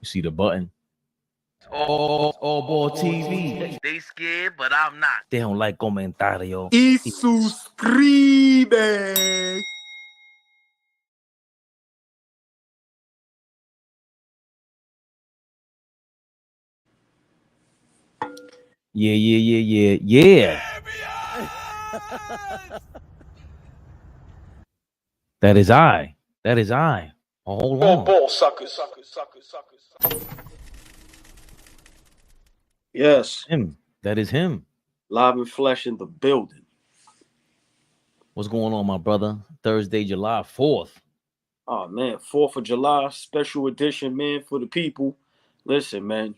You see the button. AllBall TV. They scared, but I'm not. They don't like comentario. Y suscribe. Yeah. That is I. Oh, hold on. AllBall suckers. Yes. Him. That is him. Live and flesh in the building. What's going on, my brother? Thursday, July 4th. Oh, man. 4th of July, special edition, man, for the people. Listen, man,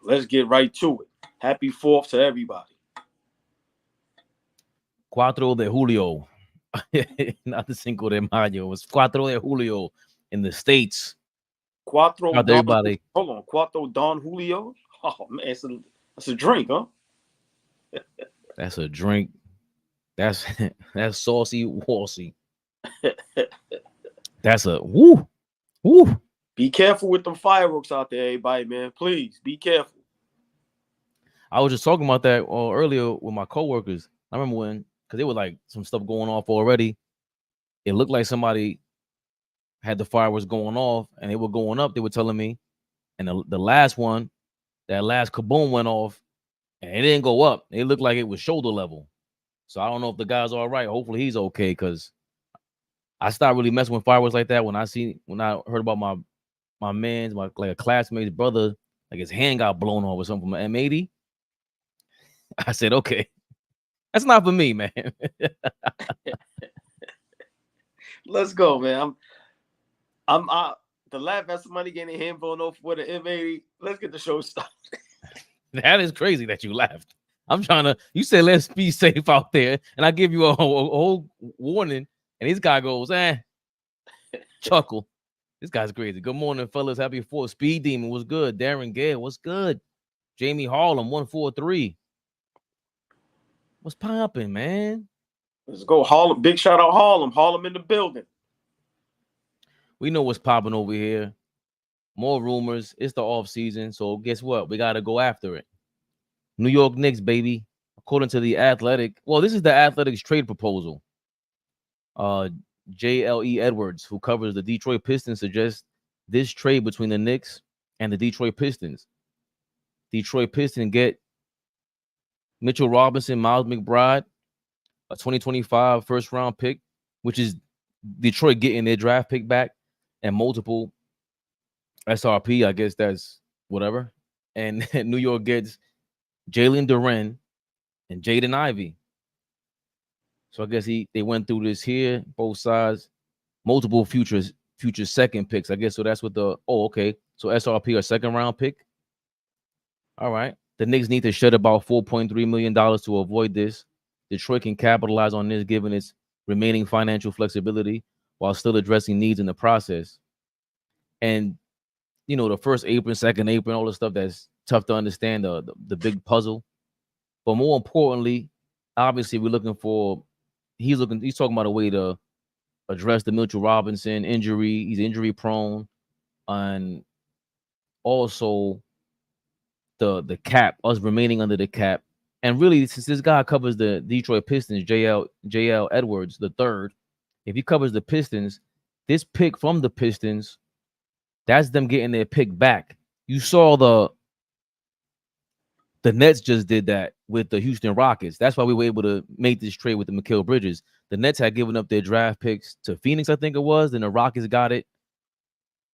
let's get right to it. Happy 4th to everybody. 4 de Julio. Not the Cinco de Mayo. It was 4 de Julio in the States. Cuatro Shout out to everybody. Hold on. Cuatro Don Julio? Oh, man, that's a drink, huh? That's a drink. That's saucy wassy. That's a woo. Be careful with them fireworks out there, everybody, man. Please be careful. I was just talking about that earlier with my coworkers. I remember when, because there was like some stuff going off already. It looked like somebody had the fireworks going off and they were going up. They were telling me, and the last one, that last kaboom went off, and it didn't go up. It looked like it was shoulder level. So I don't know if the guy's all right. Hopefully he's okay, because I stopped really messing with fireworks like that when I heard about my man's, like a classmate's brother, like his hand got blown off or something from an M80. I said, okay, that's not for me, man. Let's go, man. I'm the laugh at somebody getting a hand blown off with an M80. Let's get the show started. That is crazy that you laughed. You said let's be safe out there, and I give you a whole warning, and this guy goes, chuckle. This guy's crazy. Good morning, fellas. Happy 4th. Speed Demon, what's good? Darren Gale, what's good? Jamie Harlem, 143. What's popping, man? Let's go, Harlem. Big shout out Harlem. Harlem in the building. We know what's popping over here. More rumors. It's the off season, so guess what? We got to go after it. New York Knicks, baby. According to the Athletic. Well, this is the Athletic's trade proposal. JLE Edwards, who covers the Detroit Pistons, suggests this trade between the Knicks and the Detroit Pistons. Detroit Pistons get Mitchell Robinson, Miles McBride, a 2025 first-round pick, which is Detroit getting their draft pick back, and multiple SRP. I guess that's whatever. And New York gets Jalen Duren and Jaden Ivey. So I guess they went through this here, both sides, multiple future second picks. I guess so. That's what okay. So SRP, a second-round pick. All right. The Knicks need to shed about $4.3 million to avoid this. Detroit can capitalize on this given its remaining financial flexibility while still addressing needs in the process. And, the first apron, second apron, all the stuff that's tough to understand, the big puzzle. But more importantly, obviously, we're looking for, he's talking about a way to address the Mitchell Robinson injury. He's injury prone. And also the cap, us remaining under the cap. And really, since this guy covers the Detroit Pistons, JL Edwards, the third, if he covers the Pistons, this pick from the Pistons, that's them getting their pick back. You saw the Nets just did that with the Houston Rockets. That's why we were able to make this trade with the Mikal Bridges. The Nets had given up their draft picks to Phoenix, I think it was, and the Rockets got it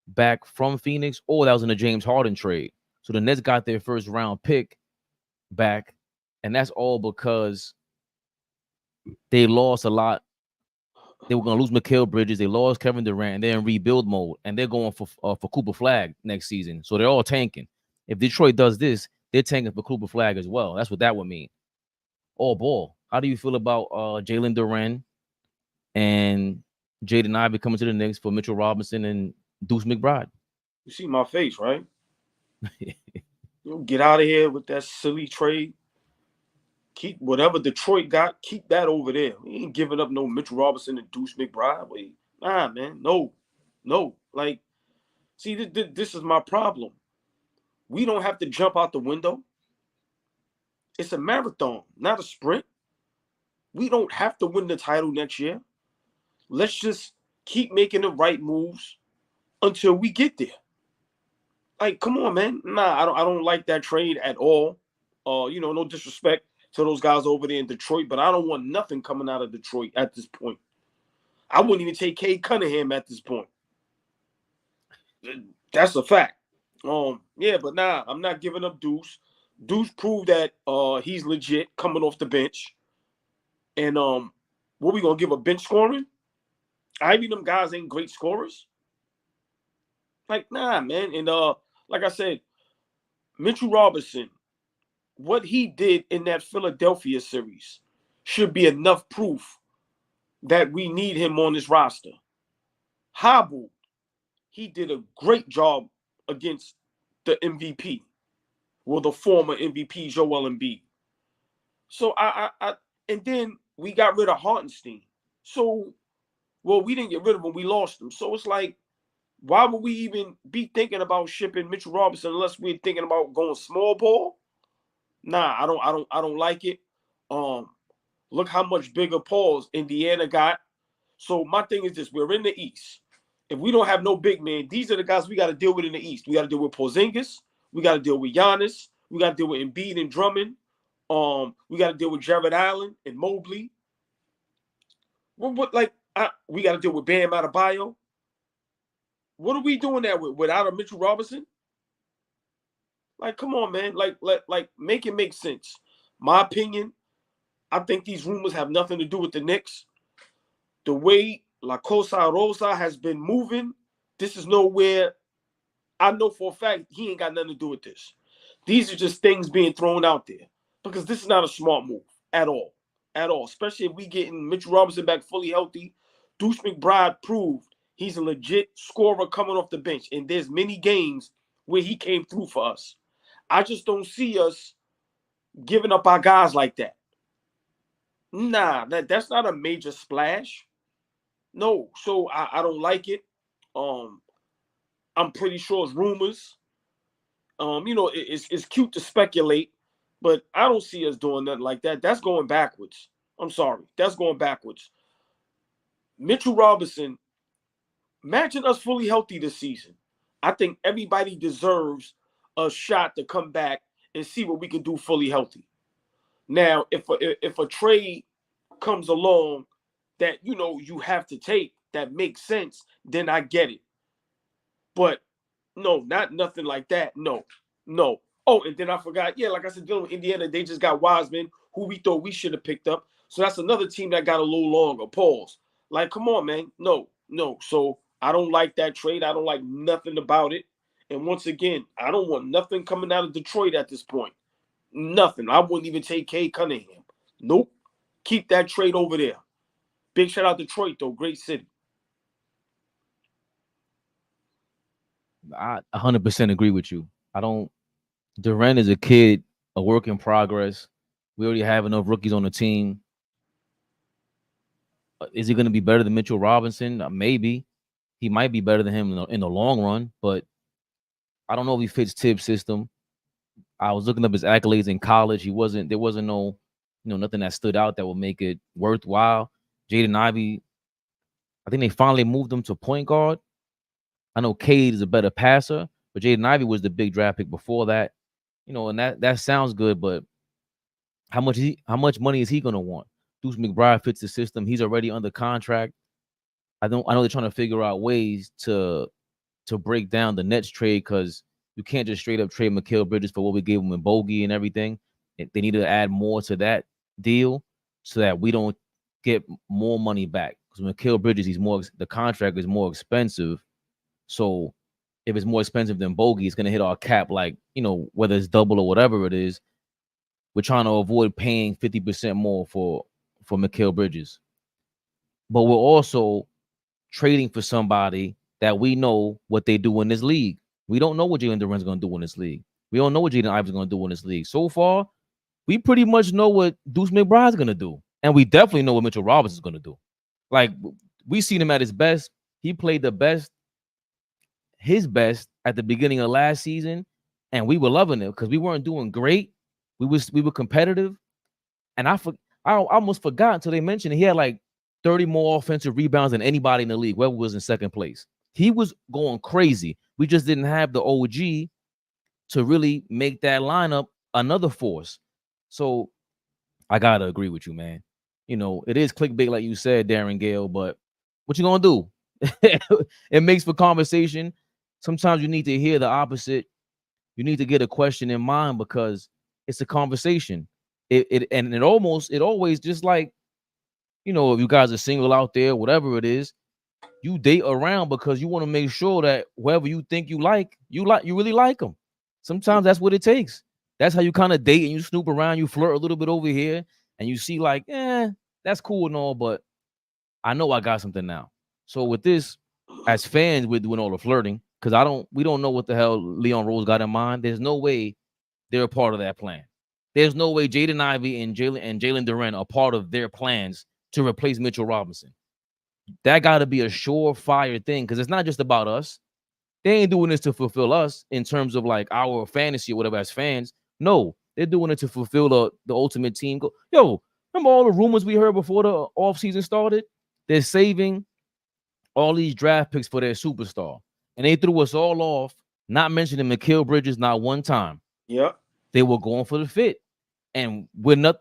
back from Phoenix, or that was in the James Harden trade. So the Nets got their first round pick back, and that's all because they lost a lot. They were going to lose Mikal Bridges. They lost Kevin Durant, and they're in rebuild mode, and they're going for Cooper Flag next season. So they're all tanking. If Detroit does this, they're tanking for Cooper Flag as well. That's what that would mean. All ball. How do you feel about Jalen Duren and Jaden Ivey coming to the Knicks for Mitchell Robinson and Deuce McBride? You see my face, right? You get out of here with that silly trade. Keep whatever Detroit got, keep that over there. We ain't giving up no Mitchell Robinson and Deuce McBride. Nah, man. No. Like, see, this is my problem. We don't have to jump out the window. It's a marathon, not a sprint. We don't have to win the title next year. Let's just keep making the right moves until we get there. Like, come on, man. Nah, I don't like that trade at all. No disrespect to those guys over there in Detroit, but I don't want nothing coming out of Detroit at this point. I wouldn't even take Cade Cunningham at this point. That's a fact. But nah, I'm not giving up Deuce. Deuce proved that he's legit coming off the bench. And what we gonna give a bench scoring? Ivy, them guys ain't great scorers. Like, nah, man. And like I said, Mitchell Robinson, what he did in that Philadelphia series should be enough proof that we need him on this roster. Hobbled, he did a great job against the MVP, well, the former MVP, Joel Embiid. So and then we got rid of Hartenstein. So, well, we didn't get rid of him, we lost him. So it's like, why would we even be thinking about shipping Mitchell Robinson unless we're thinking about going small ball? Nah, I don't like it. Look how much bigger pause Indiana got. So my thing is this: we're in the East. If we don't have no big man, these are the guys we got to deal with in the East. We got to deal with Porzingis. We got to deal with Giannis. We got to deal with Embiid and Drummond. We got to deal with Jared Allen and Mobley. We got to deal with Bam Adebayo. What are we doing that without a Mitchell Robinson? Like, come on, man. Like, make it make sense. My opinion, I think these rumors have nothing to do with the Knicks. The way La Cosa Rosa has been moving, this is nowhere. I know for a fact he ain't got nothing to do with this. These are just things being thrown out there because this is not a smart move at all. At all. Especially if we getting Mitchell Robinson back fully healthy. Deuce McBride proved he's a legit scorer coming off the bench. And there's many games where he came through for us. I just don't see us giving up our guys like that. Nah, that's not a major splash. No, so I don't like it. I'm pretty sure it's rumors. It's cute to speculate, but I don't see us doing nothing like that. That's going backwards. I'm sorry. That's going backwards. Mitchell Robinson, imagine us fully healthy this season. I think everybody deserves a shot to come back and see what we can do fully healthy. Now, if a trade comes along that, you have to take that makes sense, then I get it. But no, not nothing like that. No. Oh, and then I forgot. Yeah, like I said, dealing with Indiana, they just got Wiseman, who we thought we should have picked up. So that's another team that got a little longer. Pause. Like, come on, man. No. So I don't like that trade. I don't like nothing about it. And once again, I don't want nothing coming out of Detroit at this point. Nothing. I wouldn't even take Cade Cunningham. Nope. Keep that trade over there. Big shout out Detroit, though. Great city. I 100% agree with you. Duren is a kid, a work in progress. We already have enough rookies on the team. Is he going to be better than Mitchell Robinson? Maybe. He might be better than him in the long run, but I don't know if he fits Tibbs' system. I was looking up his accolades in college. There wasn't no, nothing that stood out that would make it worthwhile. Jaden Ivey, I think they finally moved him to point guard. I know Cade is a better passer, but Jaden Ivey was the big draft pick before that. And that sounds good, but how much money is he going to want? Deuce McBride fits the system. He's already under contract. I know they're trying to figure out ways to break down the Nets trade because you can't just straight up trade Mikal Bridges for what we gave him in Bogey and everything. They need to add more to that deal so that we don't get more money back. Because Mikal Bridges, the contract is more expensive. So if it's more expensive than Bogey, it's gonna hit our cap, like, whether it's double or whatever it is. We're trying to avoid paying 50% more for Mikal Bridges. But we're also trading for somebody that we know what they do in this league. We don't know what Jalen Duren's going to do in this league. We don't know what Jaden Ivey's going to do in this league. So far, we pretty much know what Deuce McBride's going to do. And we definitely know what Mitchell Robinson's going to do. Like, we seen him at his best. He played his best at the beginning of last season. and we were loving it because we weren't doing great. We were competitive, and I almost forgot until they mentioned it. He had like 30 more offensive rebounds than anybody in the league. Webber was in second place. He was going crazy. We just didn't have the OG to really make that lineup another force. So I gotta agree with you, man. You know, it is clickbait, like you said, Darren Gale, but what you gonna do? It makes for conversation. Sometimes you need to hear the opposite. You need to get a question in mind because it's a conversation. It always just like, you know, if you guys are single out there, whatever it is, you date around because you want to make sure that whoever you think you really like them. Sometimes that's what it takes. That's how you kind of date and you snoop around, you flirt a little bit over here, and you see like, that's cool and all, but I know I got something now. So with this, as fans, we're doing all the flirting because we don't know what the hell Leon Rose got in mind. There's no way they're a part of that plan. There's no way Jaden Ivey and Jalen Duren are part of their plans to replace Mitchell Robinson. That got to be a surefire thing because it's not just about us. They ain't doing this to fulfill us in terms of like our fantasy or whatever as fans. No, they're doing it to fulfill the ultimate team goal. Yo, remember all the rumors we heard before the offseason started? They're saving all these draft picks for their superstar. And they threw us all off, not mentioning Mikal Bridges not one time. Yeah. They were going for the fit. And we're not,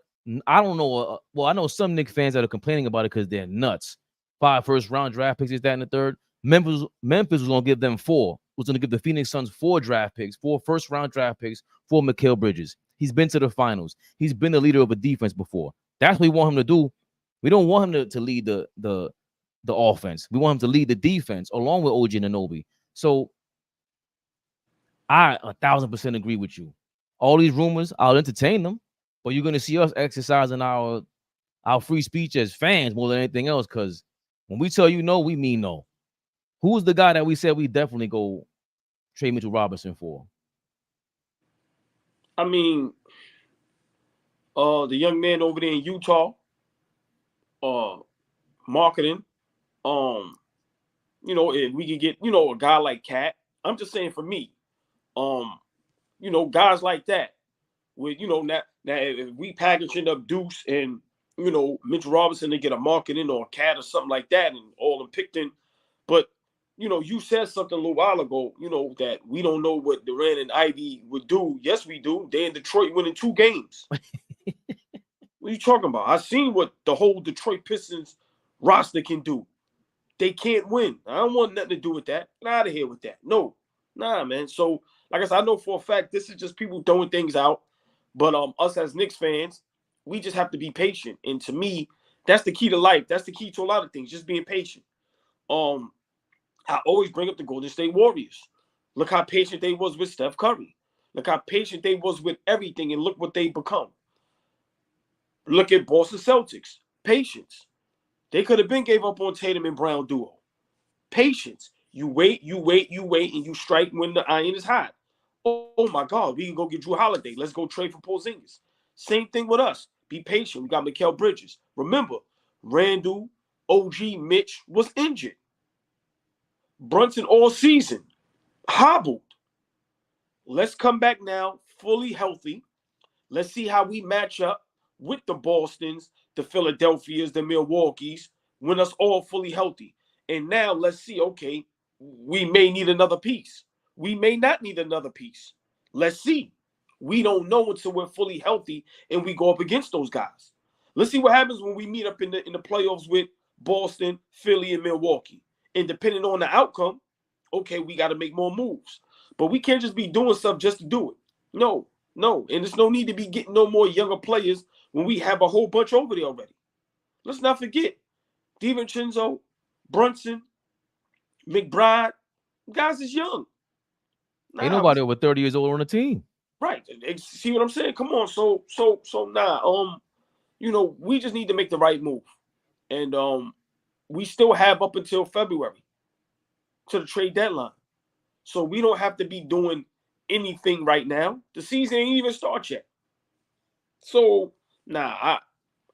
I don't know. Well, I know some Knicks fans that are complaining about it because they're nuts. 5 first-round draft picks, is that in the third? Memphis was going to give them 4. Was going to give the Phoenix Suns 4 draft picks, 4 first-round draft picks for Mikal Bridges. He's been to the finals. He's been the leader of a defense before. That's what we want him to do. We don't want him to lead the offense. We want him to lead the defense along with OG Anunoby. So I 1,000% agree with you. All these rumors, I'll entertain them, but you're going to see us exercising our free speech as fans more than anything else because when we tell you no, we mean no. Who's the guy that we said we definitely go trade Mitchell Robinson for? I mean, the young man over there in Utah, marketing. You know, if we could get, you know, a guy like Cat. I'm just saying for me, you know, guys like that with, you know, that if we packaging up Deuce and, you know, Mitchell Robinson to get a marketing or a Cat or something like that and all them picked in. But, you know, you said something a little while ago, you know, that we don't know what Duren and Ivy would do. Yes, we do. They in Detroit winning 2 games. What are you talking about? I seen what the whole Detroit Pistons roster can do. They can't win. I don't want nothing to do with that. Get out of here with that. No. Nah, man. So, like I said, I know for a fact this is just people throwing things out. But us as Knicks fans, we just have to be patient. And to me, that's the key to life. That's the key to a lot of things, just being patient. I always bring up the Golden State Warriors. Look how patient they was with Steph Curry. Look how patient they was with everything, and look what they become. Look at Boston Celtics. Patience. They could have been gave up on Tatum and Brown duo. Patience. You wait, and you strike when the iron is hot. Oh my God, we can go get Drew Holiday. Let's go trade for Porzingis. Same thing with us. Be patient. We got Mikal Bridges. Remember, Randall, OG, Mitch was injured. Brunson all season hobbled. Let's come back now fully healthy. Let's see how we match up with the Bostons, the Philadelphias, the Milwaukees, when us all fully healthy. And now let's see, okay, we may need another piece. We may not need another piece. Let's see. We don't know until we're fully healthy and we go up against those guys. Let's see what happens when we meet up in the playoffs with Boston, Philly, and Milwaukee. And depending on the outcome, okay, we got to make more moves. But we can't just be doing stuff just to do it. No. And there's no need to be getting no more younger players when we have a whole bunch over there already. Let's not forget DiVincenzo, Brunson, McBride. Guys is young. Ain't nobody over 30 years old on the team. Right. See what I'm saying? Come on. So you know, we just need to make the right move. And we still have up until February to the trade deadline. So we don't have to be doing anything right now. The season ain't even started yet. So, I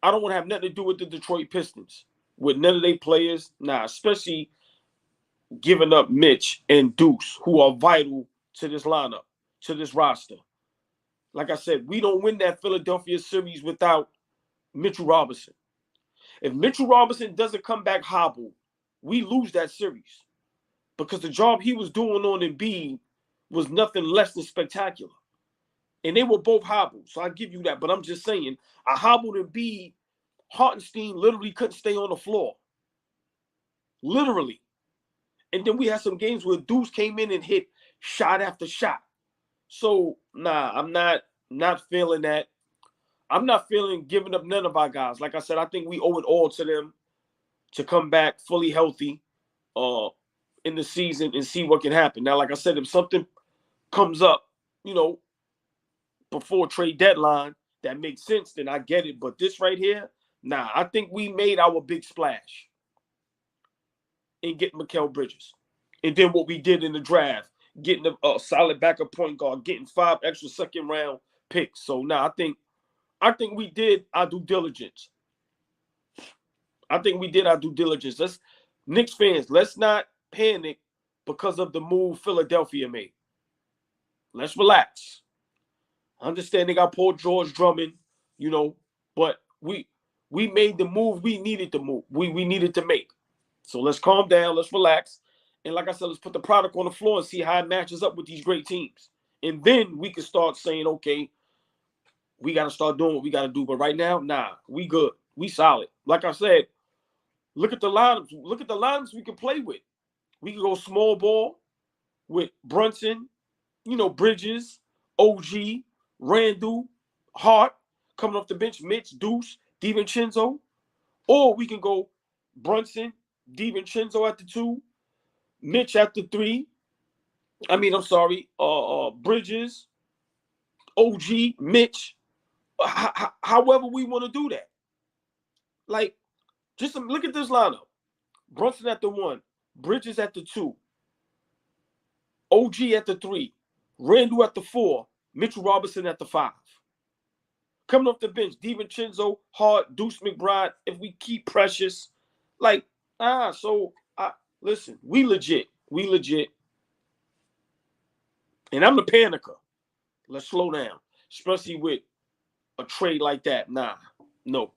don't want to have nothing to do with the Detroit Pistons. With none of their players. Especially giving up Mitch and Deuce, who are vital to this lineup. to this roster. Like I said, we don't win that Philadelphia series without Mitchell Robinson. If Mitchell Robinson doesn't come back hobbled, we lose that series. Because the job he was doing on Embiid was nothing less than spectacular. And they were both hobbled, so I give you that. But I'm just saying, a hobbled Embiid, Hartenstein literally couldn't stay on the floor. Literally. And then we had some games where Deuce came in and hit shot after shot. So, nah, I'm not feeling that. I'm not feeling giving up none of our guys. Like I said, I think we owe it all to them to come back fully healthy in the season and see what can happen. Now, like I said, if something comes up, before trade deadline that makes sense, then I get it. But this right here, nah, I think we made our big splash in getting Mikal Bridges. And then what we did in the draft, getting a solid backup point guard, getting 5 extra second-round picks. So now I think we did our due diligence. Let's Knicks fans, let's not panic because of the move Philadelphia made. Let's relax. I understand they got Paul George Drummond, but we made the move we needed to move. We needed to make. So let's calm down, let's relax. And like I said, let's put the product on the floor and see how it matches up with these great teams. And then we can start saying, okay, we got to start doing what we got to do. But right now, nah, we good. We solid. Like I said, look at the lineups. Look at the lineups we can play with. We can go small ball with Brunson, Bridges, OG, Randall, Hart, coming off the bench, Mitch, Deuce, DiVincenzo. Or we can go Brunson, DiVincenzo at the 2, Mitch at the 3. Bridges, OG, Mitch. However we want to do that. Like, just look at this lineup. Brunson at the 1, Bridges at the 2, OG at the 3, Randall at the 4, Mitchell Robinson at the 5. Coming off the bench, DiVincenzo, Hart, Deuce McBride. If we keep Precious, listen, we legit. And I'm the panicker. Let's slow down, especially with a trade like that. Nah, no.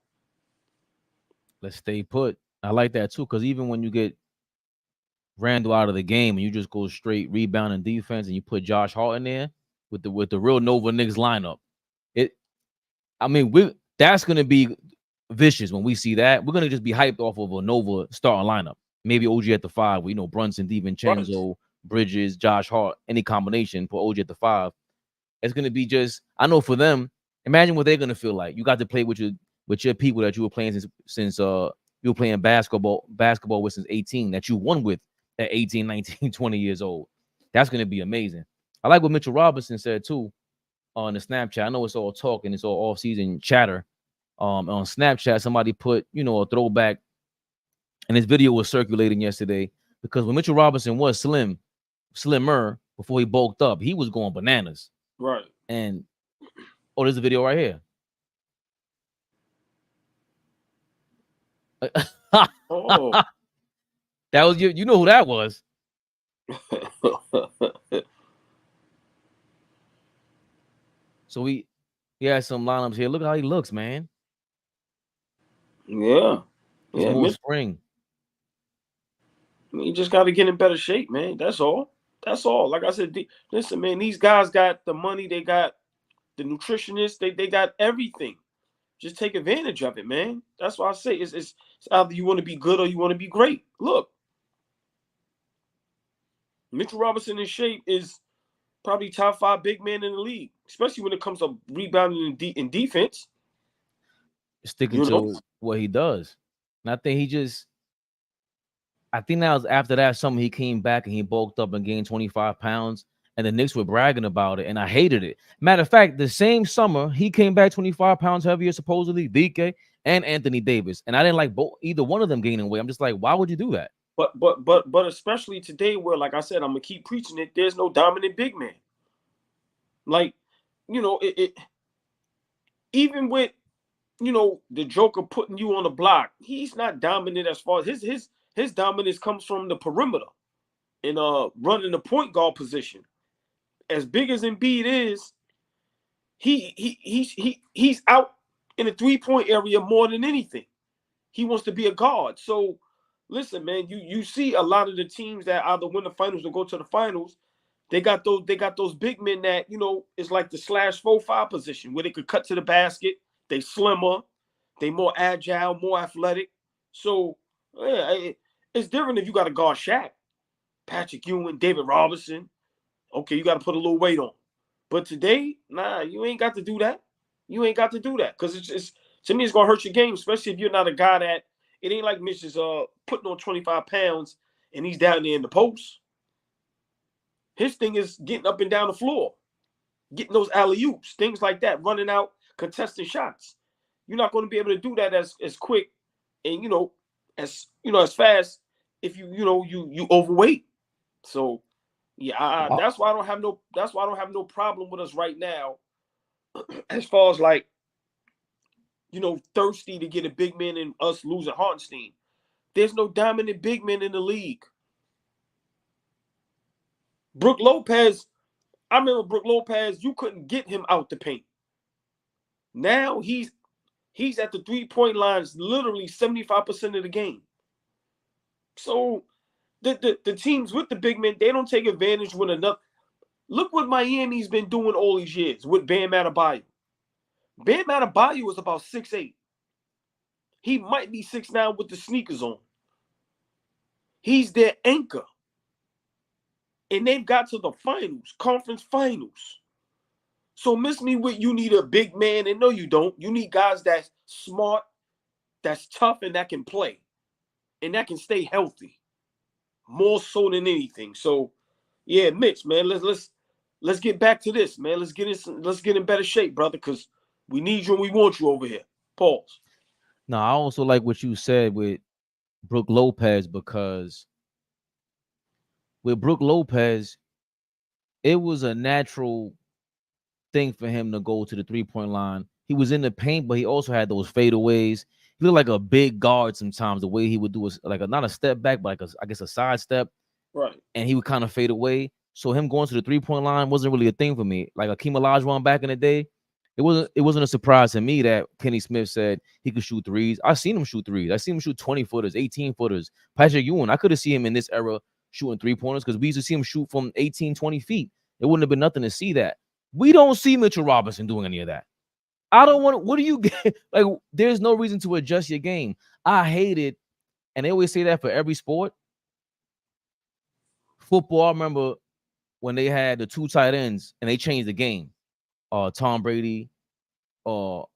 Let's stay put. I like that too, because even when you get Randall out of the game and you just go straight rebound and defense and you put Josh Hart in there with the real Nova Knicks lineup, that's gonna be vicious when we see that. We're gonna just be hyped off of a Nova starting lineup. Maybe OG at the 5, Brunson, DiVincenzo, Bridges, Josh Hart, any combination, put OG at the 5. It's gonna be just, I know for them, imagine what they're gonna feel like. You got to play with your people that you were playing since you were playing basketball with since 18, that you won with at 18, 19, 20 years old. That's going to be amazing. I like what Mitchell Robinson said too on the Snapchat. I know it's all talk and it's all off-season chatter. On Snapchat, somebody put, a throwback, and his video was circulating yesterday because when Mitchell Robinson was slimmer before he bulked up, he was going bananas. Right. And there's a video right here. Oh. That was you know who that was. So he has some lineups here. Look how he looks, man. Yeah. It's more spring. You just got to get in better shape, man. That's all. Like I said, listen, man, these guys got the money. They got the nutritionists. They got everything. Just take advantage of it, man. That's why I say it's either you want to be good or you want to be great. Look, Mitchell Robinson in shape is probably top 5 big man in the league, especially when it comes to rebounding in defense. Sticking to what he does. And I think now after that summer, he came back and he bulked up and gained 25 pounds. And the Knicks were bragging about it, and I hated it. Matter of fact, the same summer, he came back 25 pounds heavier, supposedly, DK and Anthony Davis. And I didn't like either one of them gaining weight. I'm just like, why would you do that? But especially today where, like I said, I'm going to keep preaching it, there's no dominant big man. Like, even with, the Joker putting you on the block, he's not dominant as far as his dominance comes from the perimeter and running the point guard position. as big as Embiid is, he's out in the 3-point area more than anything. He wants to be a guard. So listen, man, you see a lot of the teams that either win the finals or go to the finals, they got those big men that, it's like the /4-5 position where they could cut to the basket. They slimmer, they more agile, more athletic. So yeah, it's different if you got to guard Shaq, Patrick Ewing, David Robinson. Okay, you got to put a little weight on. But today, nah, you ain't got to do that. You ain't got to do that because it's to me, it's gonna hurt your game, especially if you're not a guy that it ain't like Mitch is putting on 25 pounds and he's down there in the post. His thing is getting up and down the floor, getting those alley-oops, things like that, running out, contesting shots. You're not going to be able to do that as quick and as fast if you overweight. So yeah, that's why I don't have no problem with us right now as far as like thirsty to get a big man and us losing Hartenstein. There's no dominant big men in the league. Brook Lopez, I remember Brook Lopez, you couldn't get him out the paint. Now he's at the 3-point lines literally 75% of the game. So the teams with the big men, they don't take advantage when enough. Look what Miami's been doing all these years with Bam Adebayo. Bam Adebayo was about 6'8". He might be 6'9" with the sneakers on. He's their anchor. And they've got to the finals, conference finals. So miss me with you need a big man, and no, you don't. You need guys that's smart, that's tough, and that can play. And that can stay healthy. More so than anything. So, yeah, Mitch, man, let's get back to this, man. Let's get in better shape, brother, because we need you and we want you over here. Pause. No, I also like what you said with Brook Lopez, because with Brook Lopez, it was a natural thing for him to go to the 3-point line. He was in the paint, but he also had those fadeaways. He looked like a big guard sometimes. The way he would do is like not a step back, but like I guess a side step. Right. And he would kind of fade away. So him going to the 3-point line wasn't really a thing for me. Like Akeem Olajuwon back in the day, it wasn't a surprise to me that Kenny Smith said he could shoot threes. I seen him shoot threes. I seen him shoot 20-footers, 18-footers. Patrick Ewing, I could have seen him in this era shooting 3-pointers because we used to see him shoot from 18, 20 feet. It wouldn't have been nothing to see that. We don't see Mitchell Robinson doing any of that. I don't want. What do you get? Like, there's no reason to adjust your game. I hate it, and they always say that for every sport. Football, I remember when they had the 2 tight ends and they changed the game. Tom Brady. Oh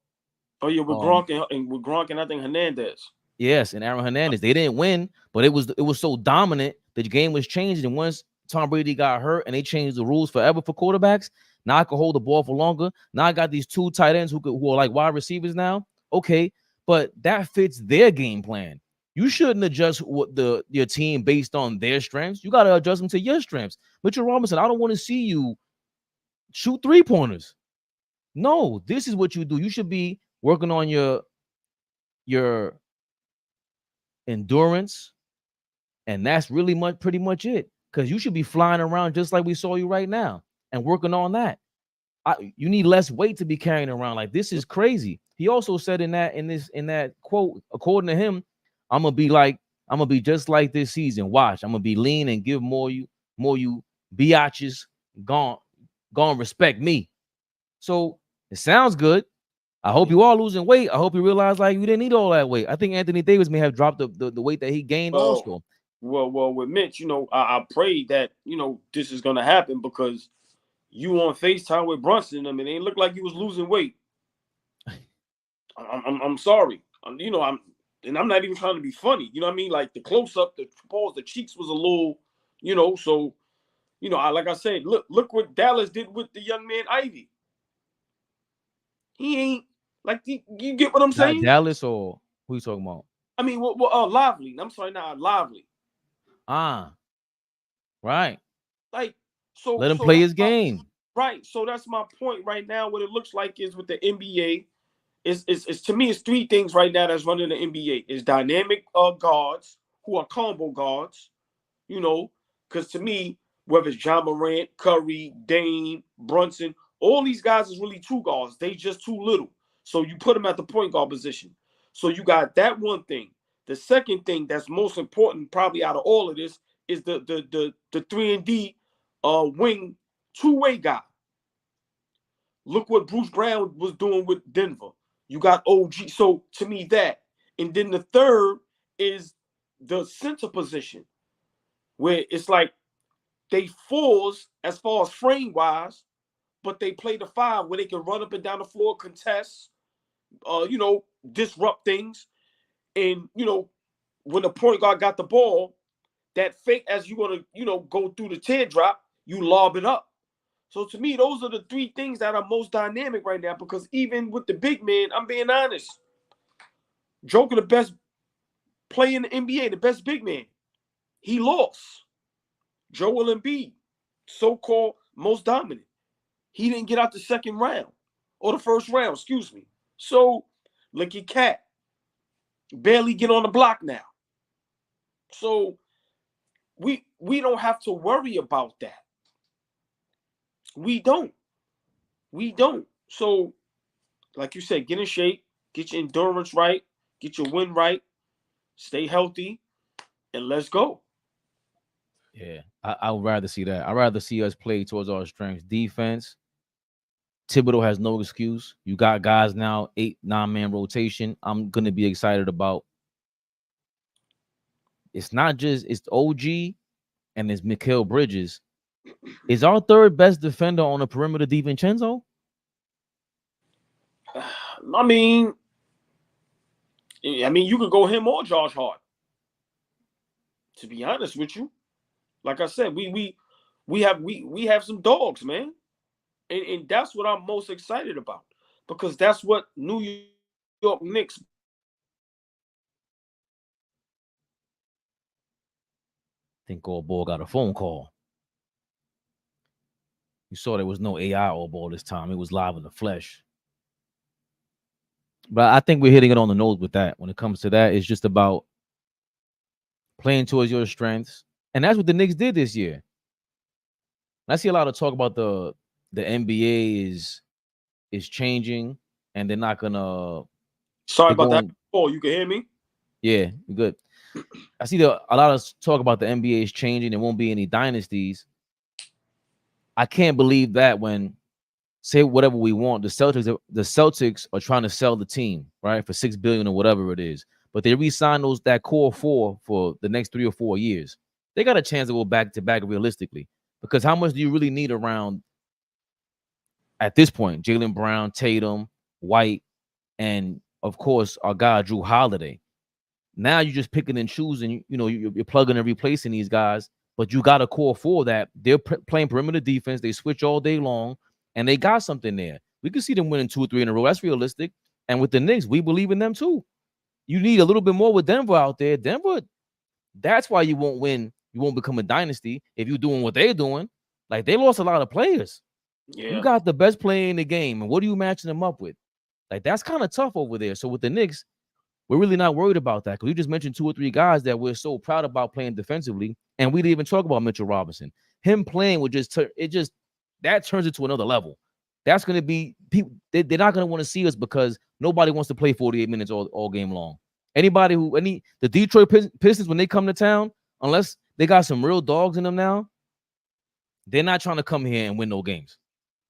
yeah, with Gronk and I think Hernandez. Yes, and Aaron Hernandez. They didn't win, but it was so dominant that the game was changing. And once Tom Brady got hurt and they changed the rules forever for quarterbacks, now I can hold the ball for longer. Now I got these 2 tight ends who are like wide receivers now. Okay, but that fits their game plan. You shouldn't adjust your team based on their strengths. You got to adjust them to your strengths. Mitchell Robinson, I don't want to see you shoot 3-pointers. No, this is what you do. You should be working on your endurance, and that's really pretty much it. Because you should be flying around just like we saw you right now and working on that. You need less weight to be carrying around. Like, this is crazy. He also said in that quote, according to him, I'm gonna be just like this season. Watch, I'm gonna be lean and give more you biatches gone respect me. So it sounds good. I hope you are losing weight. I hope you realize like you didn't need all that weight. I think Anthony Davis may have dropped the weight that he gained also. Well, with Mitch, I pray that this is gonna happen because you on FaceTime with Brunson. I mean, it ain't look like you was losing weight. I'm sorry. I'm not even trying to be funny. You know what I mean? Like the close up, the cheeks was a little, so like I said, look what Dallas did with the young man Ivy. He ain't like you get what I'm saying? Dallas or who you talking about? I mean, Lively. I'm sorry, not Lively. Right. Like, so let him play his game. Right. So that's my point right now. What it looks like is with the NBA, is to me, it's 3 things right now that's running the NBA. It's dynamic guards who are combo guards, because to me, whether it's John Morant, Curry, Dame, Brunson, all these guys is really two guards. They just too little. So you put them at the point guard position. So you got that one thing. The second thing that's most important, probably out of all of this, is the 3-and-D wing two-way guy. Look what Bruce Brown was doing with Denver. You got OG. So to me, that. And then the third is the center position, where it's like they fours as far as frame-wise, but they play the five where they can run up and down the floor, contest, disrupt things. And, when the point guard got the ball, that fake, as you want to, go through the teardrop, you lob it up. So to me, those are the three things that are most dynamic right now, because even with the big man, I'm being honest, Joker, the best player in the NBA, the best big man, he lost. Joel Embiid, so-called most dominant. He didn't get out the second round, or the first round, excuse me. So look at Cat. Barely get on the block now. So we don't have to worry about that. We don't. So, like you said, get in shape, get your endurance right, get your win right, stay healthy, and let's go. Yeah, I would rather see that. I'd rather see us play towards our strengths. Defense, Thibodeau has no excuse. You got guys now, 8-9-man rotation. I'm going to be excited about. It's not just, it's OG and it's Mikal Bridges. Is our third best defender on the perimeter DiVincenzo? I mean, you could go him or Josh Hart. To be honest with you, like I said, we have some dogs, man, and that's what I'm most excited about, because that's what New York Knicks. I think AllBall got a phone call. You saw there was no AI AllBall this time. It was live in the flesh. But I think we're hitting it on the nose with that. When it comes to that, it's just about playing towards your strengths. And that's what the Knicks did this year. I see a lot of talk about the NBA is changing, and they're not gonna. Sorry about that. Oh, you can hear me? Yeah, you're good. I see a lot of talk about the NBA is changing. There won't be any dynasties. I can't believe that when, say whatever we want, the Celtics are trying to sell the team, right, for $6 billion or whatever it is. But they re-sign that core four for the next 3 or 4 years. They got a chance to go back to back realistically. Because how much do you really need around at this point? Jaylen Brown, Tatum, White, and of course our guy Drew Holiday. Now you're just picking and choosing. You're plugging and replacing these guys, but you got a core four that they're playing perimeter defense. They switch all day long, and they got something there. We can see them winning 2 or 3 in a row. That's realistic. And with the Knicks, we believe in them too. You need a little bit more with Denver out there. Denver, that's why you won't win. You won't become a dynasty if you're doing what they're doing. Like, they lost a lot of players. Yeah. You got the best player in the game, and what are you matching them up with? Like, that's kind of tough over there. So with the Knicks, we're really not worried about that, because we just mentioned 2 or 3 guys that we're so proud about playing defensively, and we didn't even talk about Mitchell Robinson. Him playing would that turns it to another level. That's going to be people. They're not going to want to see us because nobody wants to play 48 minutes all game long. The Detroit Pistons, when they come to town, unless they got some real dogs in them now, they're not trying to come here and win no games.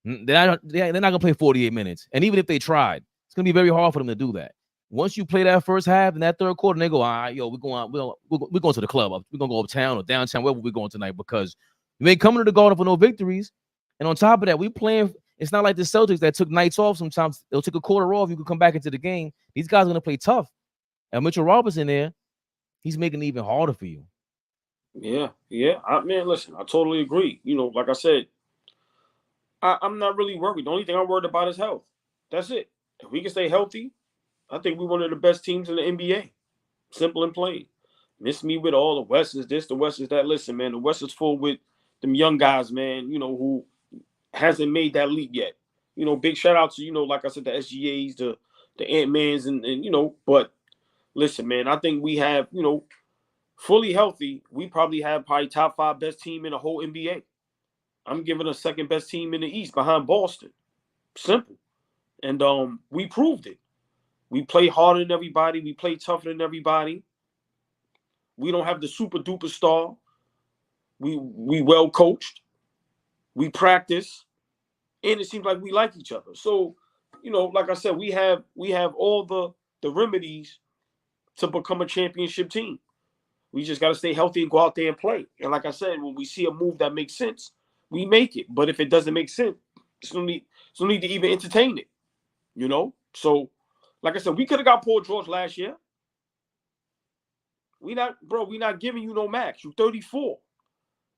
They're not going to play 48 minutes. And even if they tried, it's going to be very hard for them to do that. Once you play that first half and that third quarter, and they go, all right, we're going to the club. We're going to go uptown or downtown, wherever we're going tonight, because you ain't coming to the Garden for no victories. And on top of that, we playing. It's not like the Celtics that took nights off. Sometimes they'll take a quarter off. You can come back into the game. These guys are going to play tough. And Mitchell Robinson there, he's making it even harder for you. Yeah. Listen, I totally agree. Like I said, I'm not really worried. The only thing I'm worried about is health. That's it. If we can stay healthy, I think we're one of the best teams in the NBA. Simple and plain. Miss me with all the West is this, the West is that. Listen, man, the West is full with them young guys, man, who hasn't made that leap yet. Big shout out to, like I said, the SGAs, the Ant-Mans, and but listen, man, I think we have, fully healthy, we probably have top 5 best team in the whole NBA. I'm giving us second best team in the East behind Boston. Simple. And we proved it. We play harder than everybody. We play tougher than everybody. We don't have the super duper star. We well coached. We practice. And it seems like we like each other. So, like I said, we have all the remedies to become a championship team. We just got to stay healthy and go out there and play. And like I said, when we see a move that makes sense, we make it. But if it doesn't make sense, there's no need to even entertain it. So, like I said, we could have got Paul George last year. We not giving you no max. You're 34.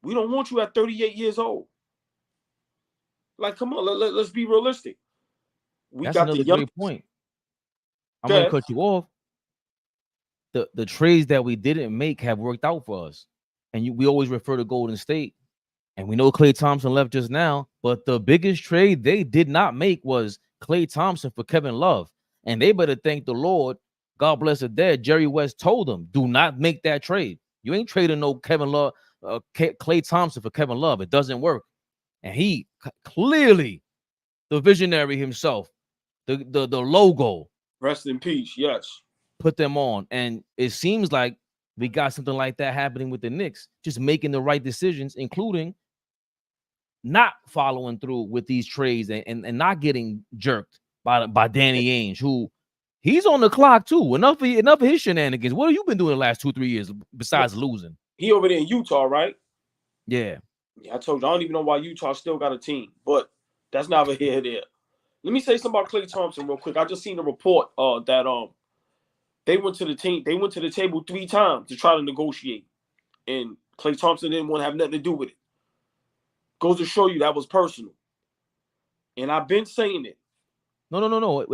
We don't want you at 38 years old. Like, come on, let's be realistic. That's another great point. I'm going to cut you off. The trades that we didn't make have worked out for us. And we always refer to Golden State. And we know Klay Thompson left just now. But the biggest trade they did not make was Klay Thompson for Kevin Love. And they better thank the Lord. God bless the dead. Jerry West told them, do not make that trade. You ain't trading no Kevin Love, Klay Thompson for Kevin Love. It doesn't work. And he clearly, the visionary himself, the logo. Rest in peace, yes. Put them on. And it seems like we got something like that happening with the Knicks, just making the right decisions, including not following through with these trades and not getting jerked by Danny Ainge, who he's on the clock too. Enough of his shenanigans. What have you been doing the last 2-3 years besides losing? He over there in Utah, right? Yeah. I told you, I don't even know why Utah still got a team, but that's neither here nor there. Let me say something about Klay Thompson real quick. I just seen a report that they went to the table 3 times to try to negotiate, and Klay Thompson didn't want to have nothing to do with it. Goes to show you that was personal. And I've been saying it. No.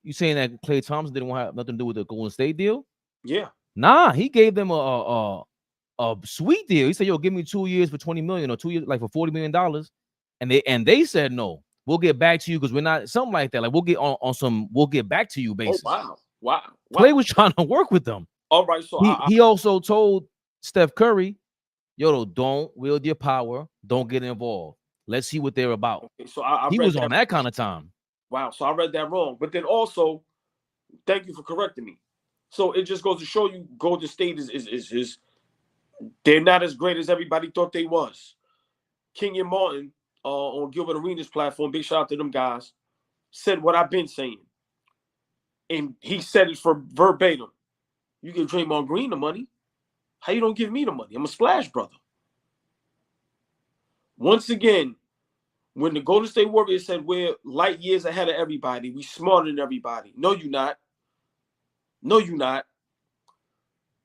You saying that Klay Thompson didn't want to have nothing to do with the Golden State deal? Yeah. Nah, he gave them a sweet deal. He said, "Yo, give me 2 years for $20 million or 2 years like for $40 million," and they said no. We'll get back to you because we're not something like that. Like we'll get on some. We'll get back to you basis. Oh wow. Klay was trying to work with them. All right, so he also told Steph Curry, "Yo, don't wield your power. Don't get involved. Let's see what they're about." Okay, so he was on that kind of time. Wow, so I read that wrong. But then also, thank you for correcting me. So it just goes to show you Golden State is they're not as great as everybody thought they was. Kenyon Martin on Gilbert Arenas platform, big shout out to them guys, said what I've been saying. And he said it for verbatim. You give Draymond Green the money. How you don't give me the money? I'm a splash brother. Once again, when the Golden State Warriors said we're light years ahead of everybody, we smarter than everybody. No, you're not. No, you're not.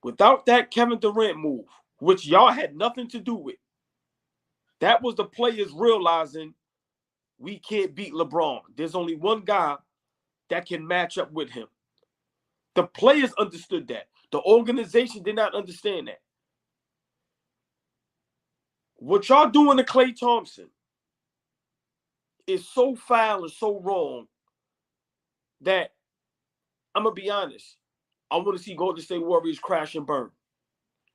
Without that Kevin Durant move, which y'all had nothing to do with, that was the players realizing we can't beat LeBron. There's only one guy that can match up with him. The players understood that. The organization did not understand that. What y'all doing to Klay Thompson is so foul and so wrong that I'm going to be honest. I want to see Golden State Warriors crash and burn.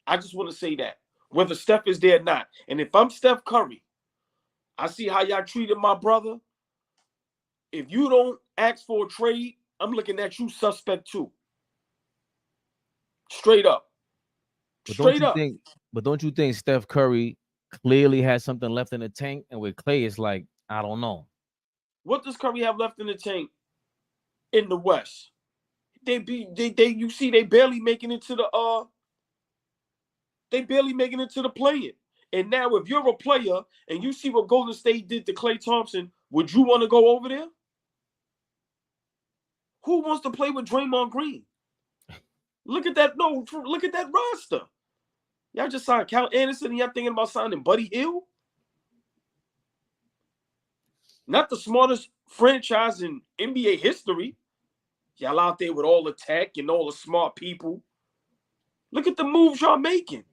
I just want to say that. Whether Steph is there or not. And if I'm Steph Curry, I see how y'all treated my brother. If you don't ask for a trade, I'm looking at you suspect too. Straight up. Straight up. But don't you think Steph Curry clearly has something left in the tank? And with Klay, it's like, I don't know. What does Curry have left in the tank in the West? You see they barely making it to the play-in. And now if you're a player and you see what Golden State did to Klay Thompson, would you want to go over there? Who wants to play with Draymond Green? Look at that. No, look at that roster. Y'all just signed Cal Anderson and y'all thinking about signing Buddy Hield? Not the smartest franchise in NBA history. Y'all out there with all the tech and all the smart people. Look at the moves y'all making.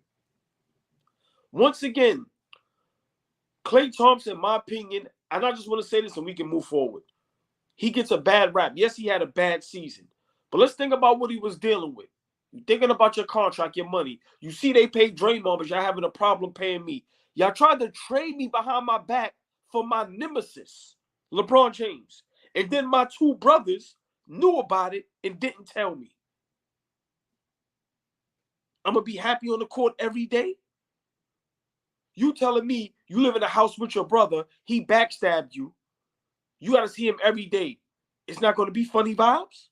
Once again, Klay Thompson, in my opinion, and I just want to say this and we can move forward. He gets a bad rap. Yes, he had a bad season. But let's think about what he was dealing with. You're thinking about your contract, your money. You see they paid Draymond, but y'all having a problem paying me. Y'all tried to trade me behind my back for my nemesis, LeBron James. And then my two brothers knew about it and didn't tell me. I'm going to be happy on the court every day? You telling me you live in a house with your brother, he backstabbed you. You got to see him every day. It's not going to be funny vibes?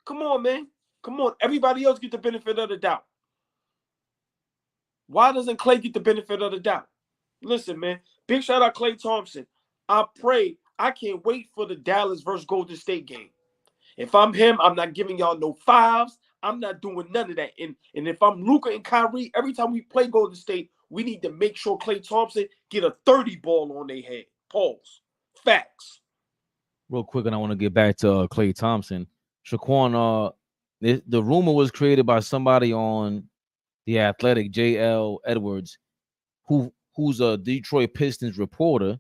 Come on, man. Come on. Everybody else get the benefit of the doubt. Why doesn't Klay get the benefit of the doubt? Listen, man. Big shout out Klay Thompson. I can't wait for the Dallas versus Golden State game. If I'm him, I'm not giving y'all no fives. I'm not doing none of that. And if I'm Luka and Kyrie, every time we play Golden State, we need to make sure Klay Thompson get a 30 ball on their head. Pause. Facts. Real quick, and I want to get back to Klay Thompson. Shaquan, the rumor was created by somebody on The Athletic, J.L. Edwards, who's a Detroit Pistons reporter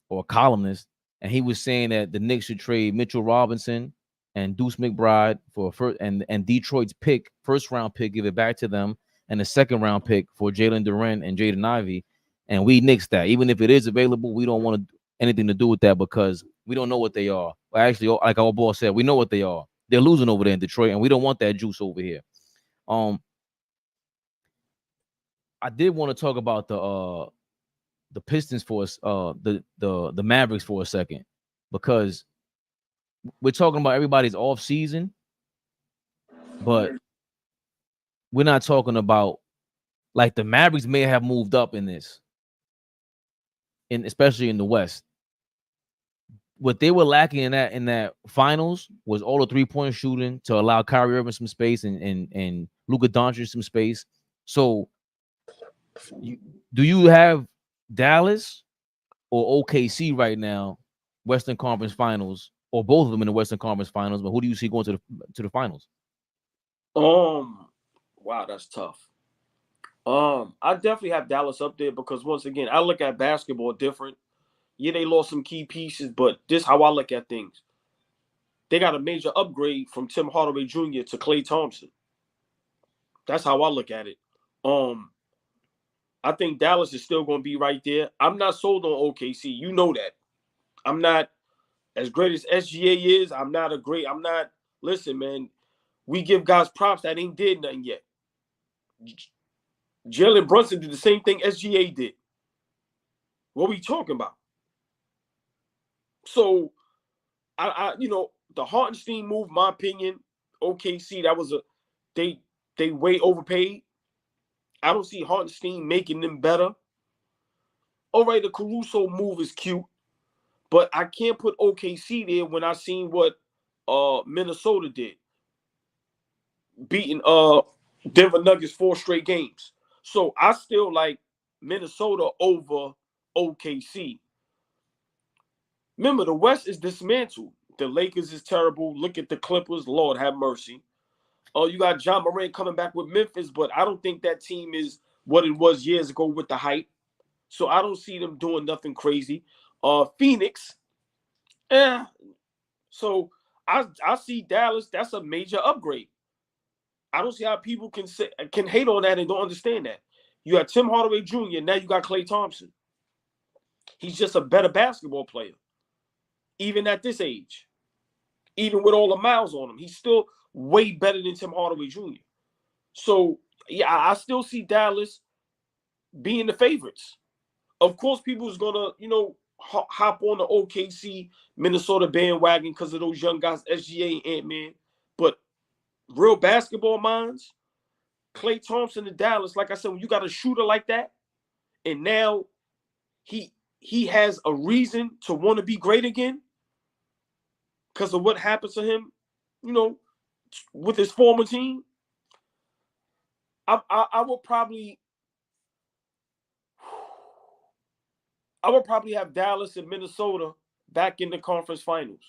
or columnist, and he was saying that the Knicks should trade Mitchell Robinson and Deuce McBride for and Detroit's first round pick, give it back to them, and a second round pick for Jalen Duren and Jaden Ivey, and we nixed that. Even if it is available, we don't want anything to do with that because we don't know what they are. Well, actually, like our boss said, we know what they are. They're losing over there in Detroit, and we don't want that juice over here. I did want to talk about the Pistons for us, the Mavericks for a second, because we're talking about everybody's off season, but we're not talking about like the Mavericks may have moved up in this, especially in the West. What they were lacking in that finals was all the 3-point shooting to allow Kyrie Irving some space and Luka Doncic some space. So, do you have Dallas or OKC right now, Western Conference Finals, or both of them in the Western Conference Finals? But who do you see going to the finals? Wow, that's tough. I definitely have Dallas up there because once again, I look at basketball different. Yeah, they lost some key pieces, but this is how I look at things. They got a major upgrade from Tim Hardaway Jr. to Klay Thompson. That's how I look at it. I think Dallas is still going to be right there. I'm not sold on OKC. You know that. I'm not as great as SGA is. Listen, man, we give guys props that ain't did nothing yet. Jalen Brunson did the same thing SGA did. What are we talking about? So, the Hartenstein move, my opinion, OKC, that was they way overpaid. I don't see Hartenstein making them better. All right, the Caruso move is cute, but I can't put OKC there when I seen what Minnesota did, beating Denver Nuggets 4 straight games. So I still like Minnesota over OKC. Remember, the West is dismantled. The Lakers is terrible. Look at the Clippers. Lord have mercy. You got John Morant coming back with Memphis, but I don't think that team is what it was years ago with the hype. So I don't see them doing nothing crazy. Phoenix, So I see Dallas. That's a major upgrade. I don't see how people can hate on that and don't understand that. You have Tim Hardaway Jr. Now you got Klay Thompson. He's just a better basketball player, even at this age. Even with all the miles on him, he's still way better than Tim Hardaway Jr. So, yeah, I still see Dallas being the favorites. Of course, people is going to, hop on the OKC, Minnesota bandwagon because of those young guys, SGA and Ant-Man. But real basketball minds, Klay Thompson in Dallas, like I said, when you got a shooter like that, and now he has a reason to want to be great again because of what happened to him, with his former team, I would probably have Dallas and Minnesota back in the conference finals.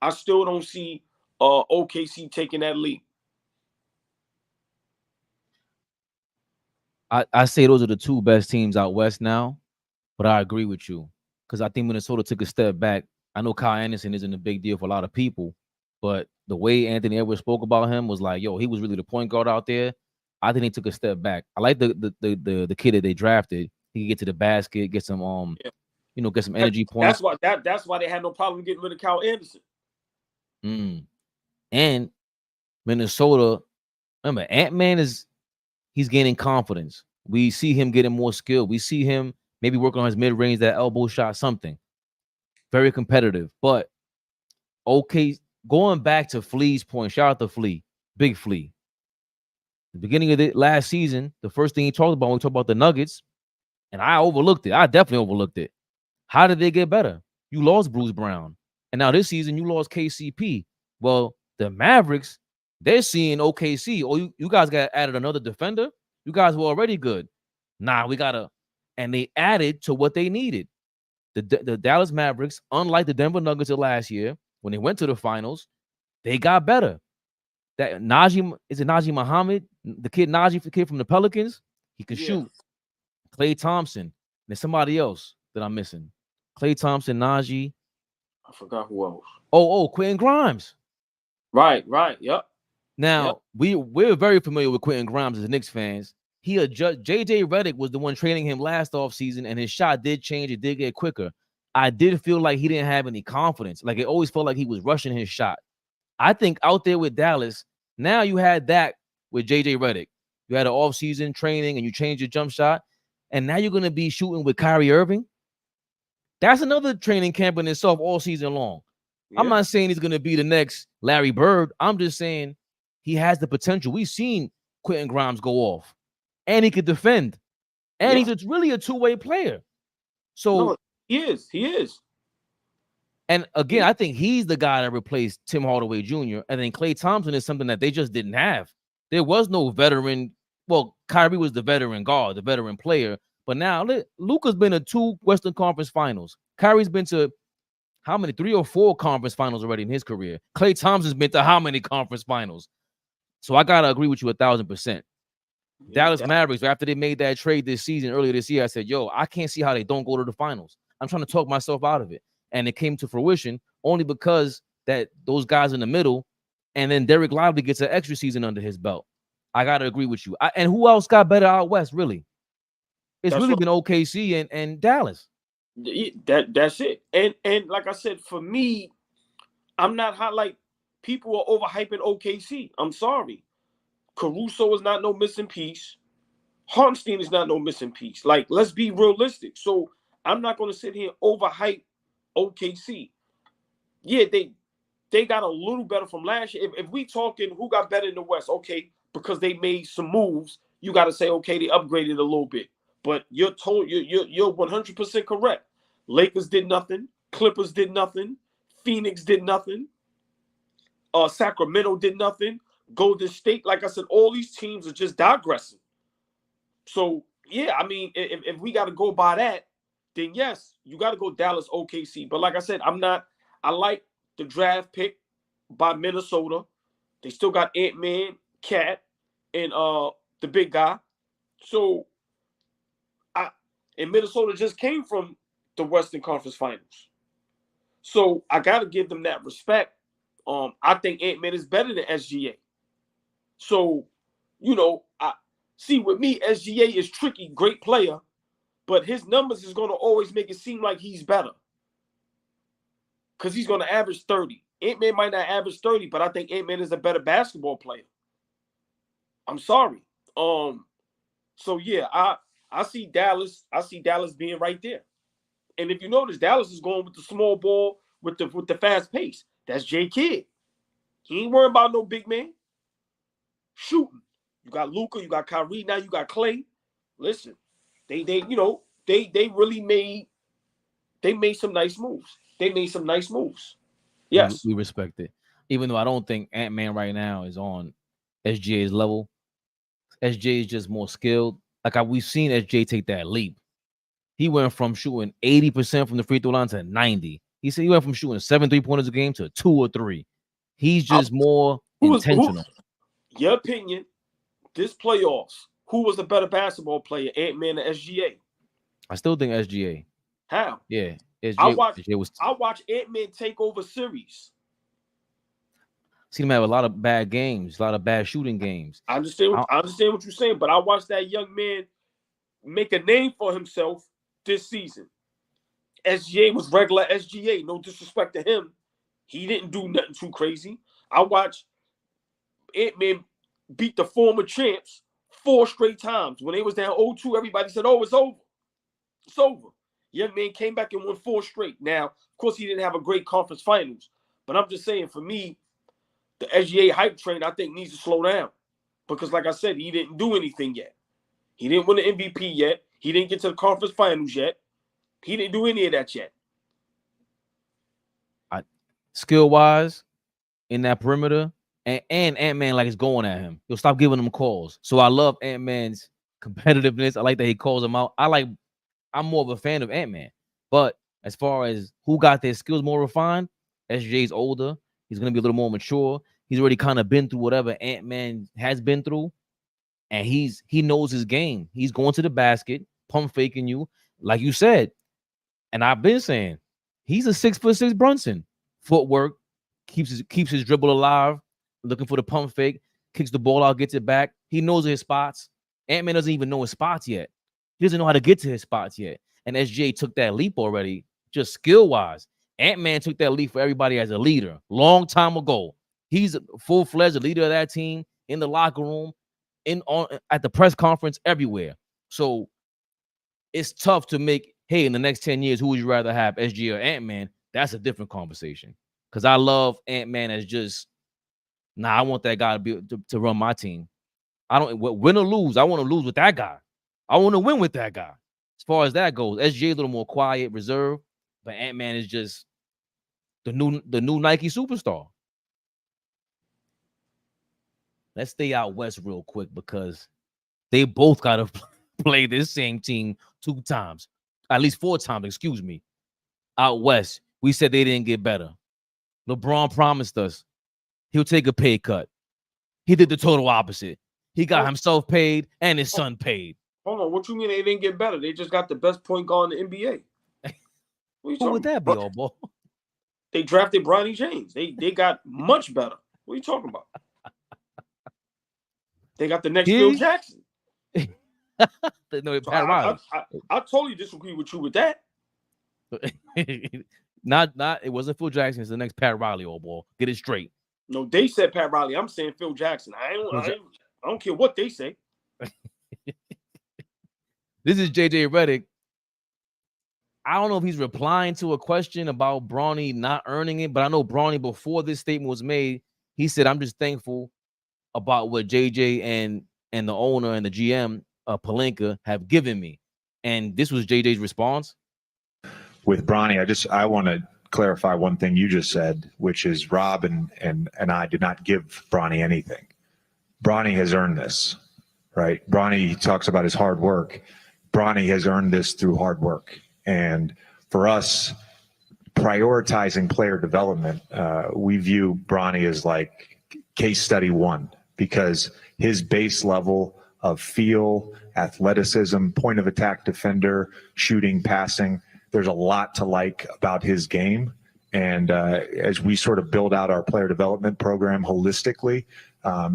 I still don't see OKC taking that leap. I say those are the two best teams out west now, but I agree with you because I think Minnesota took a step back. I know Kyle Anderson isn't a big deal for a lot of people, But the way Anthony Edwards spoke about him was like, yo, he was really the point guard out there. I think he took a step back. I like the kid that they drafted. He could get to the basket, get some get some energy points. That's why they had no problem getting rid of Kyle Anderson. And Minnesota, remember, Ant-Man he's gaining confidence. We see him getting more skill. We see him maybe working on his mid-range, that elbow shot, something. Very competitive. But okay, going back to Flea's point, shout out to Flea, Big Flea. The beginning of the last season, the first thing he talked about when we talked about the Nuggets, and I overlooked it. I definitely overlooked it. How did they get better? You lost Bruce Brown. And now this season, you lost KCP. Well, the Mavericks, they're seeing OKC. Oh, you guys got added another defender? You guys were already good. Nah, we got to. And they added to what they needed. The Dallas Mavericks, unlike the Denver Nuggets of last year, when they went to the finals, they got better. That Najee Muhammad, the kid from the Pelicans, he can shoot. Klay Thompson. There's somebody else that I'm missing. Klay Thompson, Najee. I forgot who else. Oh, Quentin Grimes. Right. Yep. Now, we're very familiar with Quentin Grimes as Knicks fans. He adjust. JJ Redick was the one training him last offseason, and his shot did change. It did get quicker. I did feel like he didn't have any confidence. Like, it always felt like he was rushing his shot. I think out there with Dallas, now you had that with JJ Redick. You had an offseason training and you changed your jump shot, and now you're going to be shooting with Kyrie Irving. That's another training camp in itself all season long. Yeah. I'm not saying he's going to be the next Larry Bird. I'm just saying he has the potential. We've seen Quentin Grimes go off, and he could defend, and he's really a two-way player. So no, he is. And again, I think he's the guy that replaced Tim Hardaway Jr. And then Klay Thompson is something that they just didn't have. There was no veteran. Well, Kyrie was the veteran guard, the veteran player. But now Luka's been to 2 Western Conference Finals. Kyrie's been to how many? 3 or 4 conference finals already in his career. Klay Thompson's been to how many conference finals? So I gotta agree with you 1,000%. Dallas Mavericks, after they made that trade earlier this year, I said, yo, I can't see how they don't go to the finals. I'm trying to talk myself out of it. And it came to fruition only because that those guys in the middle, and then Derek Lively gets an extra season under his belt. I gotta agree with you. And who else got better out west? Really, it's really been OKC and Dallas. That's it. And like I said, for me, I'm not hot. Like, people are overhyping OKC. I'm sorry, Caruso is not no missing piece. Hartenstein is not no missing piece. Like, let's be realistic. So I'm not going to sit here and overhype OKC. Yeah, they got a little better from last year. If we talking who got better in the West, okay, because they made some moves, you got to say, okay, they upgraded a little bit. But you're 100% correct. Lakers did nothing. Clippers did nothing. Phoenix did nothing. Sacramento did nothing. Golden State, like I said, all these teams are just digressing. So, yeah, I mean, if we got to go by that, then yes, you got to go Dallas, OKC. But like I said, I like the draft pick by Minnesota. They still got Ant-Man, Cat, and the big guy. So, and Minnesota just came from the Western Conference Finals. So I got to give them that respect. I think Ant-Man is better than SGA. So, I see with me, SGA is tricky, great player, but his numbers is going to always make it seem like he's better because he's going to average 30. Ant-Man might not average 30, but I think Ant-Man is a better basketball player. I'm sorry. So yeah, I see Dallas. I see Dallas being right there. And if you notice, Dallas is going with the small ball with the fast pace. That's J Kidd. He ain't worrying about no big man. Shooting. You got Luka, you got Kyrie, now you got Klay. Listen, they really made some nice moves. They made some nice moves. Yes. We respect it. Even though I don't think Ant-Man right now is on SGA's level. SGA is just more skilled. Like we've seen SGA take that leap. He went from shooting 80% from the free throw line to 90. He said he went from shooting 7 3-pointers a game to 2 or 3. He's just more intentional. Your opinion, this playoffs, who was the better basketball player, Ant-Man or SGA? I still think SGA. How? Yeah. I watched Ant-Man take over series. Seen him have a lot of bad games, a lot of bad shooting games. I understand what you're saying, but I watched that young man make a name for himself this season. SGA was regular SGA. No disrespect to him. He didn't do nothing too crazy. I watched Ant-Man beat the former champs 4 straight times. When they was down 0-2, everybody said, oh, it's over. It's over. Young man came back and won 4 straight. Now, of course, he didn't have a great conference finals. But I'm just saying, for me, the SGA hype train, I think, needs to slow down. Because, like I said, he didn't do anything yet. He didn't win the MVP yet. He didn't get to the conference finals yet. He didn't do any of that yet. Skill-wise, in that perimeter, and Ant-Man like is going at him. He'll stop giving him calls. So I love Ant-Man's competitiveness. I like that he calls him out. I'm more of a fan of Ant-Man. But as far as who got their skills more refined, SJ's older. He's going to be a little more mature. He's already kind of been through whatever Ant-Man has been through. And he knows his game. He's going to the basket, pump faking you, like you said. And I've been saying, he's a 6'6" Brunson. Footwork, keeps his dribble alive, looking for the pump fake, kicks the ball out, gets it back. He knows his spots. Ant-Man doesn't even know his spots yet. He doesn't know how to get to his spots yet. And SJ took that leap already, just skill-wise. Ant-Man took that leap for everybody as a leader long time ago. He's a full-fledged leader of that team, in the locker room, at the press conference, everywhere. So it's tough to make, hey, in the next 10 years, who would you rather have, SJ or Ant-Man? That's a different conversation. Because I love Ant-Man as just, I want that guy to run my team. I don't win or lose. I want to lose with that guy. I want to win with that guy. As far as that goes, SJ a little more quiet, reserved, but Ant-Man is just the new Nike superstar. Let's stay out west real quick because they both got to play this same team 2 times, at least 4 times. Excuse me. Out west, we said they didn't get better. LeBron promised us he'll take a pay cut. He did the total opposite. He got himself paid and his son paid. Hold on, what you mean they didn't get better? They just got the best point guard in the NBA. Who would that be, AllBall? They drafted Bronny James. They got much better. What are you talking about? They got the next Phil Jackson. No, so I totally disagree with you with that. Not it wasn't Phil Jackson. It's the next Pat Riley, AllBall. Get it straight. No, they said Pat Riley. I'm saying Phil Jackson. I don't care what they say. This is JJ Redick. I don't know if he's replying to a question about Bronny not earning it, but I know Bronny, before this statement was made, he said, I'm just thankful about what JJ and the owner and the GM, Pelinka, have given me. And this was JJ's response. With Bronny, I want to clarify one thing you just said, which is Rob and I did not give Bronny anything. Bronny has earned this, right? Bronny talks about his hard work. Bronny has earned this through hard work. And for us, prioritizing player development, we view Bronny as like case study 1, because his base level of feel, athleticism, point of attack defender, shooting, passing, there's a lot to like about his game. And as we sort of build out our player development program holistically,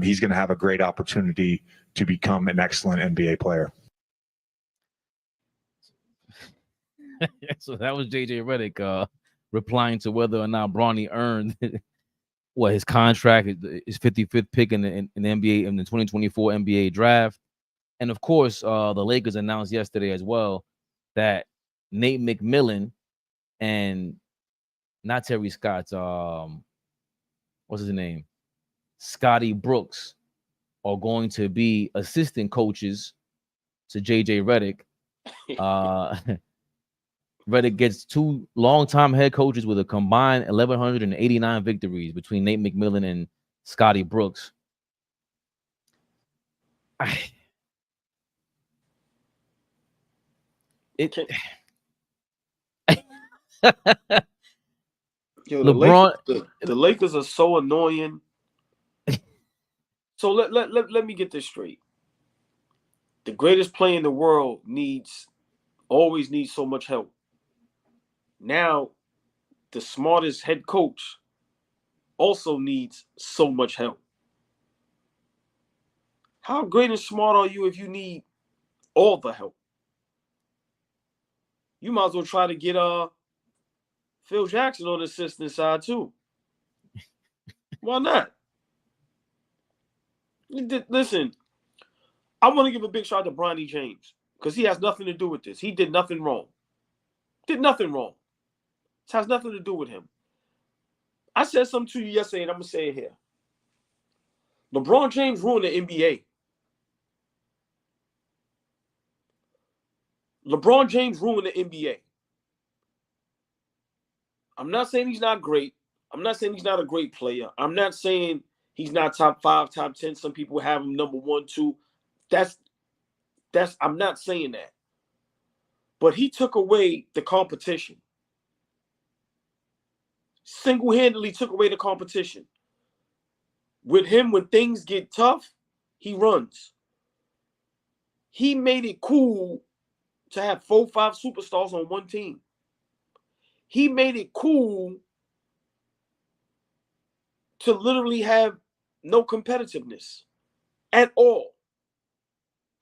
he's going to have a great opportunity to become an excellent NBA player. So that was JJ Redick replying to whether or not Bronny earned his contract, his 55th pick in the NBA in the 2024 NBA draft. And of course, the Lakers announced yesterday as well that Nate McMillan and not Terry Scott's what's his name? Scotty Brooks are going to be assistant coaches to JJ Redick. Redick gets 2 longtime head coaches with a combined 1,189 victories between Nate McMillan and Scotty Brooks. Yo, the Lakers are so annoying. So let me get this straight. The greatest player in the world always needs so much help. Now, the smartest head coach also needs so much help. How great and smart are you if you need all the help? You might as well try to get Phil Jackson on the assistant side too. Why not? Listen, I want to give a big shout out to Bronny James because he has nothing to do with this. He did nothing wrong. Did nothing wrong. This has nothing to do with him. I said something to you yesterday, and I'm going to say it here. LeBron James ruined the NBA. LeBron James ruined the NBA. I'm not saying he's not great. I'm not saying he's not a great player. I'm not saying he's not top 5, top 10. Some people have him number 1, 2. I'm not saying that. But he took away the competition. Single-handedly took away the competition. With him, when things get tough, he runs. He made it cool to have 4, 5 superstars on one team. He made it cool to literally have no competitiveness at all.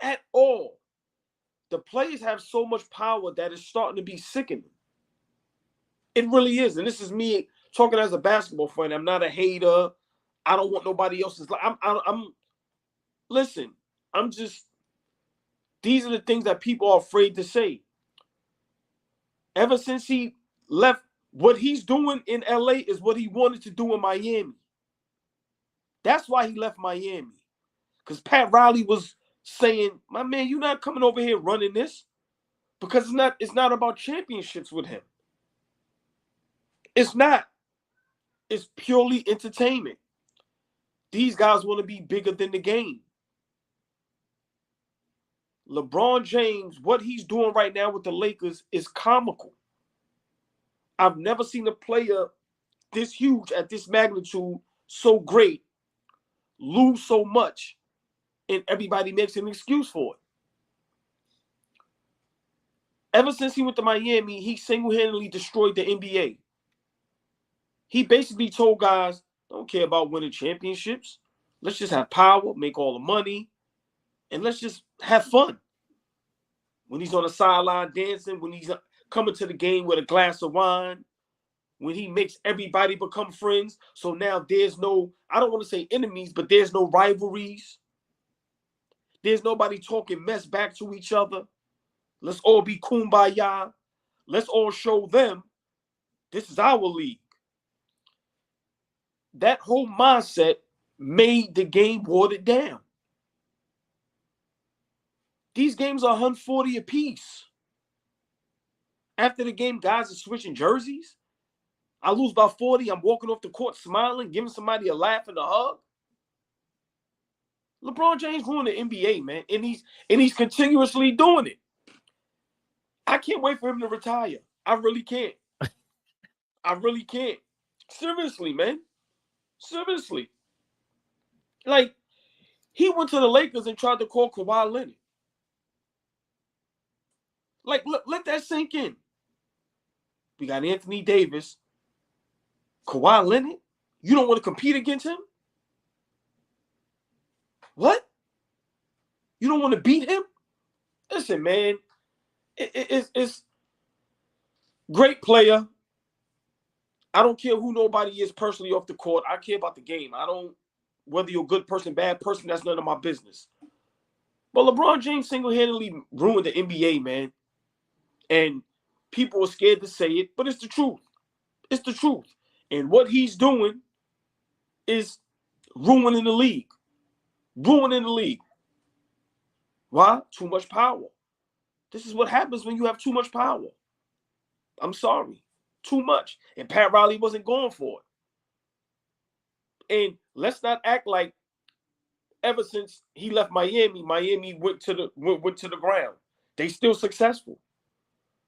At all. The players have so much power that it's starting to be sickening. It really is. And this is me talking as a basketball fan. I'm not a hater. I don't want nobody else's life. Listen, these are the things that people are afraid to say. Ever since he left, what he's doing in LA is what he wanted to do in Miami. That's why he left Miami. Because Pat Riley was saying, my man, you're not coming over here running this. Because it's not about championships with him. It's not. It's purely entertainment. These guys want to be bigger than the game. LeBron James, what he's doing right now with the Lakers is comical. I've never seen a player this huge at this magnitude, so great, lose so much, and everybody makes an excuse for it. Ever since he went to Miami, he single-handedly destroyed the NBA. He basically told guys, don't care about winning championships. Let's just have power, make all the money, and let's just have fun. When he's on the sideline dancing, when he's coming to the game with a glass of wine, when he makes everybody become friends. So now there's no, I don't want to say enemies, but there's no rivalries. There's nobody talking mess back to each other. Let's all be kumbaya. Let's all show them this is our league. That whole mindset made the game watered down. These games are 140 apiece. After the game, guys are switching jerseys. I lose by 40. I'm walking off the court smiling, giving somebody a laugh and a hug. LeBron James ruined the NBA, man, and he's continuously doing it. I can't wait for him to retire. I really can't. I really can't. Seriously, man. Seriously. Like, he went to the Lakers and tried to call Kawhi Leonard. Like, let that sink in. We got Anthony Davis. Kawhi Leonard? You don't want to compete against him? What? You don't want to beat him? Listen, man. It's great player. I don't care who nobody is personally off the court. I care about the game. Whether you're a good person, bad person, that's none of my business. But LeBron James single-handedly ruined the NBA, man. And people are scared to say it, but it's the truth. It's the truth. And what he's doing is ruining the league. Ruining the league. Why? Too much power. This is what happens when you have too much power. I'm sorry. Too much. And Pat Riley wasn't going for it. And let's not act like ever since he left Miami went to the ground. They still successful.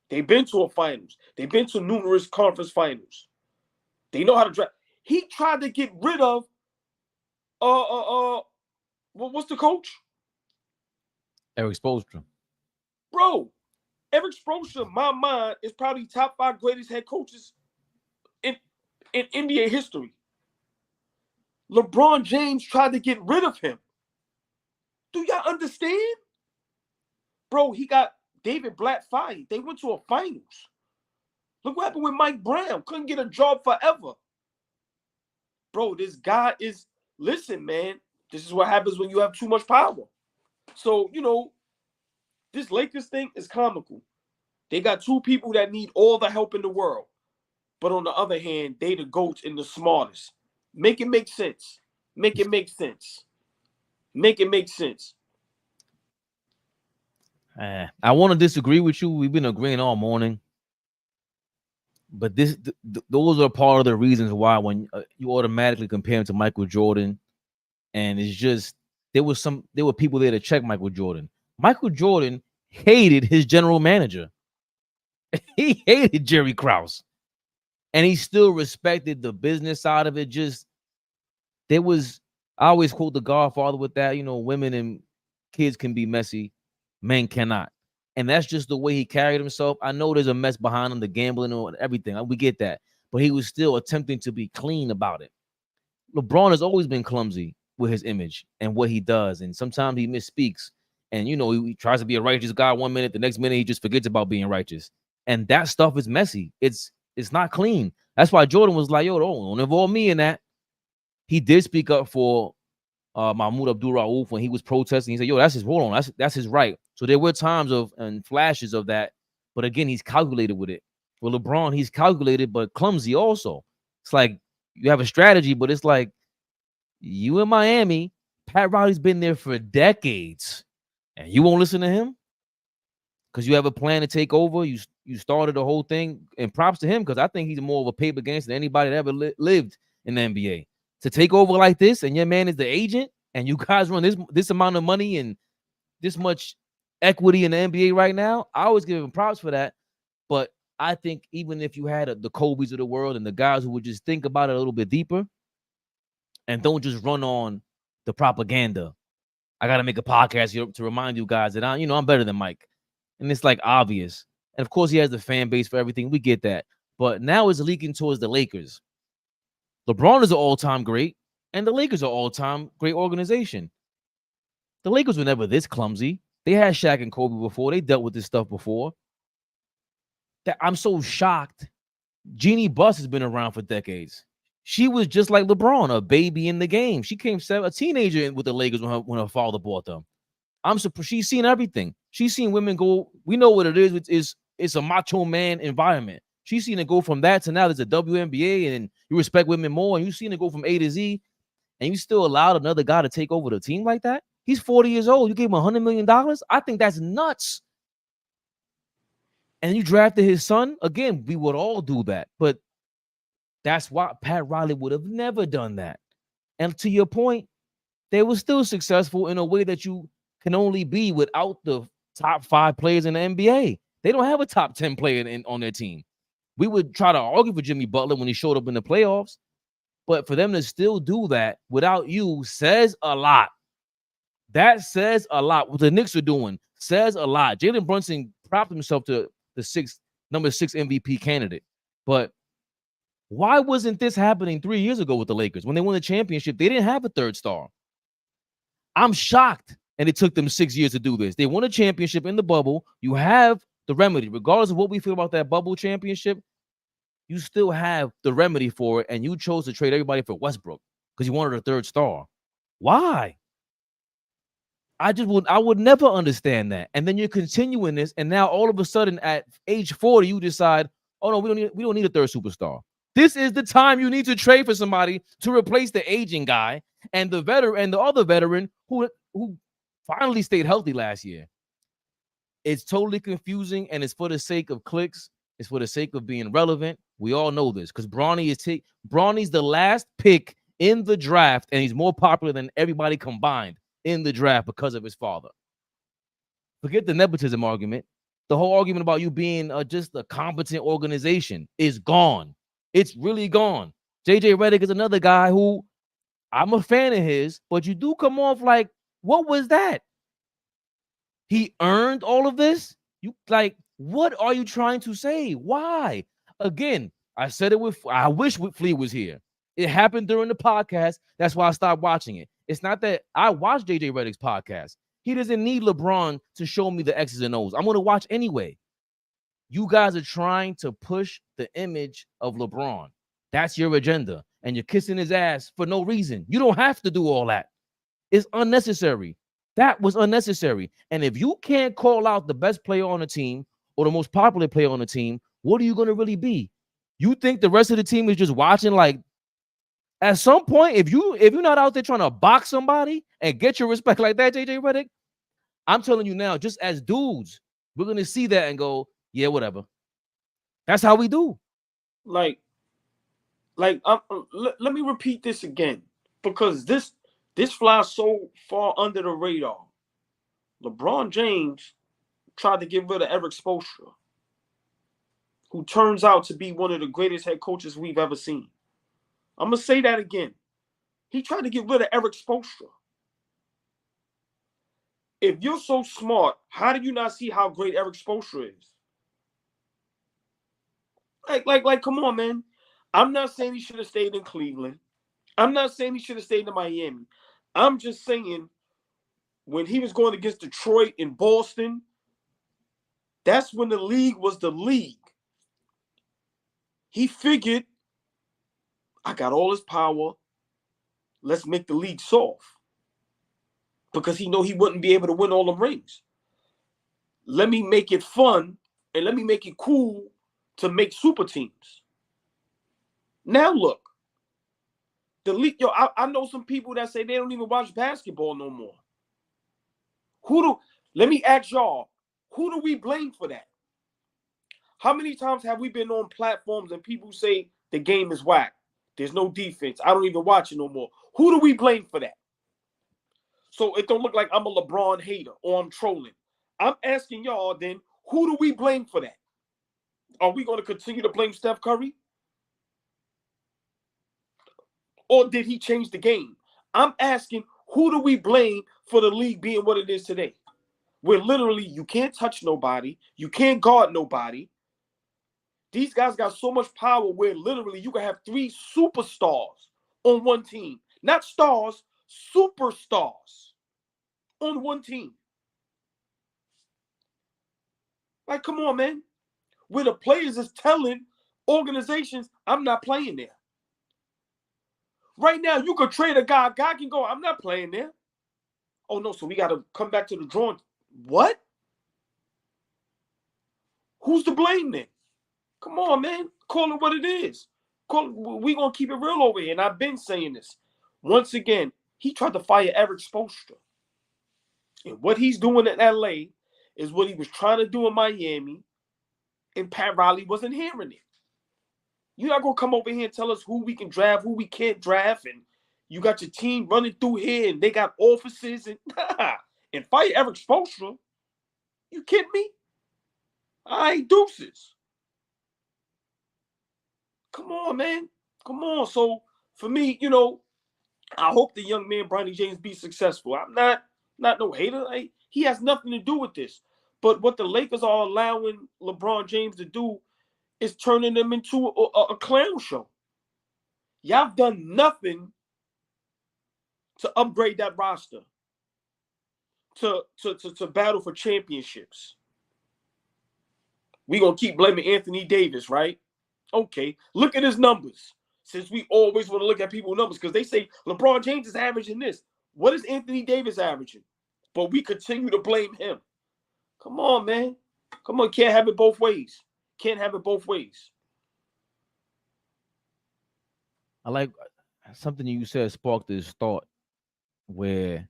They've been to a finals. They've been to numerous conference finals. They know how to draft. He tried to get rid of what's the coach? Eric Spoelstra. Bro, Eric Spoelstra, in my mind, is probably top 5 greatest head coaches in NBA history. LeBron James tried to get rid of him. Do y'all understand? Bro, he got David Blatt fired. They went to a finals. Look what happened with Mike Brown. Couldn't get a job forever. Bro, this guy is, listen, man, this is what happens when you have too much power. So, you know, this Lakers thing is comical. They got two people that need all the help in the world. But on the other hand, they the GOATs and the smartest. Make it make sense. Make it make sense. Make it make sense. I want to disagree with you. We've been agreeing all morning. But those are part of the reasons why when you automatically compare him to Michael Jordan, and it's just there were people there to check Michael Jordan. Michael Jordan hated his general manager. He hated Jerry Krause, and he still respected the business side of it. Just I always quote The Godfather with that. You know, women and kids can be messy, men cannot. And that's just the way he carried himself. I know there's a mess behind him, the gambling and everything. We get that. But he was still attempting to be clean about it. LeBron has always been clumsy with his image and what he does. And sometimes he misspeaks. And, you know, he tries to be a righteous guy 1 minute. The next minute, he just forgets about being righteous. And that stuff is messy. It's not clean. That's why Jordan was like, yo, don't involve me in that. He did speak up for Mahmoud Abdul-Rauf when he was protesting. He said, yo, that's his right. So there were times and flashes of that. But again, he's calculated with it. For LeBron, he's calculated, but clumsy also. It's like you have a strategy, but it's like you in Miami, Pat Riley's been there for decades, and you won't listen to him because you have a plan to take over. You started the whole thing, and props to him because I think he's more of a paper gangster than anybody that ever lived in the NBA. To take over like this, and your man is the agent, and you guys run this amount of money and this much equity in the NBA right now, I always give him props for that. But I think even if you had the Kobe's of the world and the guys who would just think about it a little bit deeper and don't just run on the propaganda. I got to make a podcast here to remind you guys that I'm better than Mike. And it's like obvious. And of course, he has the fan base for everything. We get that. But now it's leaking towards the Lakers. LeBron is an all-time great, and the Lakers are all-time great organization. The Lakers were never this clumsy. They had Shaq and Kobe before. They dealt with this stuff before. I'm so shocked. Jeannie Buss has been around for decades. She was just like LeBron, a baby in the game. She came a teenager with the Lakers when her father bought them. I'm surprised. She's seen everything. She's seen women go. We know what it is. It's a macho man environment. She's seen it go from that to now there's a WNBA and you respect women more. And you've seen it go from A to Z. And you still allowed another guy to take over the team like that? He's 40 years old. You gave him $100 million? I think that's nuts. And you drafted his son? Again, we would all do that. But that's why Pat Riley would have never done that. And to your point, they were still successful in a way that you can only be without the top 5 players in the NBA. They don't have a top 10 player on their team. We would try to argue for Jimmy Butler when he showed up in the playoffs. But for them to still do that without you says a lot. That says a lot. What the Knicks are doing says a lot. Jalen Brunson propped himself to the number 6 MVP candidate. But why wasn't this happening 3 years ago with the Lakers? When they won the championship, they didn't have a third star. I'm shocked. And it took them 6 years to do this. They won a championship in the bubble. You have the remedy. Regardless of what we feel about that bubble championship, you still have the remedy for it. And you chose to trade everybody for Westbrook because you wanted a third star. Why? I would never understand that. And then you're continuing this, and now all of a sudden at age 40, you decide, oh no, we don't need a third superstar. This is the time you need to trade for somebody to replace the aging guy and the veteran and the other veteran who finally stayed healthy last year. It's totally confusing, and it's for the sake of clicks. It's for the sake of being relevant. We all know this because Bronny's the last pick in the draft, and he's more popular than everybody combined in the draft because of his father. Forget the nepotism argument. The whole argument about you being just a competent organization is gone. It's really gone. JJ Redick is another guy who I'm a fan of his, but you do come off like, what was that? He earned all of this? What are you trying to say? Why? Again, I said it I wish Flea was here. It happened during the podcast. That's why I stopped watching it. It's not that I watch JJ Redick's podcast. He doesn't need LeBron to show me the X's and O's. I'm going to watch anyway. You guys are trying to push the image of LeBron. That's your agenda. And you're kissing his ass for no reason. You don't have to do all that. It's unnecessary. That was unnecessary. And if you can't call out the best player on the team or the most popular player on the team, what are you going to really be? You think the rest of the team is just watching? Like, at some point, if you're not out there trying to box somebody and get your respect like that, JJ Redick, I'm telling you now, just as dudes, we're going to see that and go, yeah, whatever. That's how we do. Let me repeat this again, because this flies so far under the radar. LeBron James tried to get rid of Eric Spoelstra, who turns out to be one of the greatest head coaches we've ever seen. I'm going to say that again. He tried to get rid of Eric Spoelstra. If you're so smart, how do you not see how great Eric Spoelstra is? Like, come on, man. I'm not saying he should have stayed in Cleveland. I'm not saying he should have stayed in Miami. I'm just saying when he was going against Detroit and Boston, that's when the league was the league. He figured, I got all this power. Let's make the league soft. Because he know he wouldn't be able to win all the rings. Let me make it fun and let me make it cool to make super teams. Now look, the league, I know some people that say they don't even watch basketball no more. Let me ask y'all, who do we blame for that? How many times have we been on platforms and people say the game is whack? There's no defense. I don't even watch it no more. Who do we blame for that? So it don't look like I'm a LeBron hater or I'm trolling. I'm asking y'all then, who do we blame for that? Are we going to continue to blame Steph Curry? Or did he change the game? I'm asking, who do we blame for the league being what it is today? Where literally you can't touch nobody. You can't guard nobody. These guys got so much power where literally you can have 3 superstars on one team. Not stars, superstars on one team. Like, come on, man. Where the players is telling organizations, I'm not playing there. Right now, you could trade a guy. Guy can go, I'm not playing there. Oh, no, so we got to come back to the drawing. What? Who's to blame then? Come on, man. Call it what it is. We going to keep it real over here. And I've been saying this. Once again, he tried to fire Eric Spoelstra. And what he's doing in L.A. is what he was trying to do in Miami. And Pat Riley wasn't hearing it. You're not going to come over here and tell us who we can draft, who we can't draft, and you got your team running through here, and they got offices, and fire Eric Spoelstra. You kidding me? I ain't deuces. Come on, man. Come on. So, for me, I hope the young man, Bronny James, be successful. I'm not no hater. He has nothing to do with this. But what the Lakers are allowing LeBron James to do is turning them into a clown show. Y'all done nothing to upgrade that roster, to battle for championships. We're going to keep blaming Anthony Davis, right? Okay, look at his numbers. Since we always want to look at people's numbers, because they say LeBron James is averaging this. What is Anthony Davis averaging? But we continue to blame him. Come on, man. Come on, can't have it both ways. Can't have it both ways. I like something you said sparked this thought where,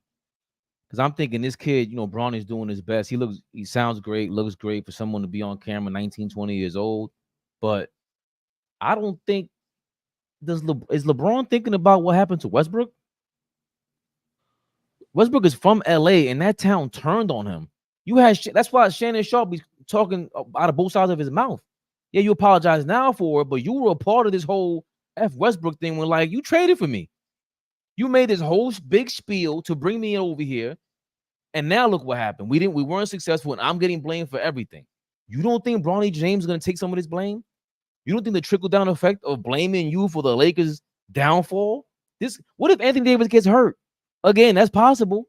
because I'm thinking this kid, Bronny's doing his best. He sounds great, looks great for someone to be on camera, 19, 20 years old. But I don't think, is LeBron thinking about what happened to Westbrook? Westbrook is from LA, and that town turned on him. That's why Shannon Sharp be talking out of both sides of his mouth. Yeah, you apologize now for it, but you were a part of this whole F Westbrook thing when, you traded for me. You made this whole big spiel to bring me over here, and now look what happened. We weren't successful, and I'm getting blamed for everything. You don't think Bronny James is going to take some of this blame? You don't think the trickle-down effect of blaming you for the Lakers downfall? What if Anthony Davis gets hurt? Again, that's possible.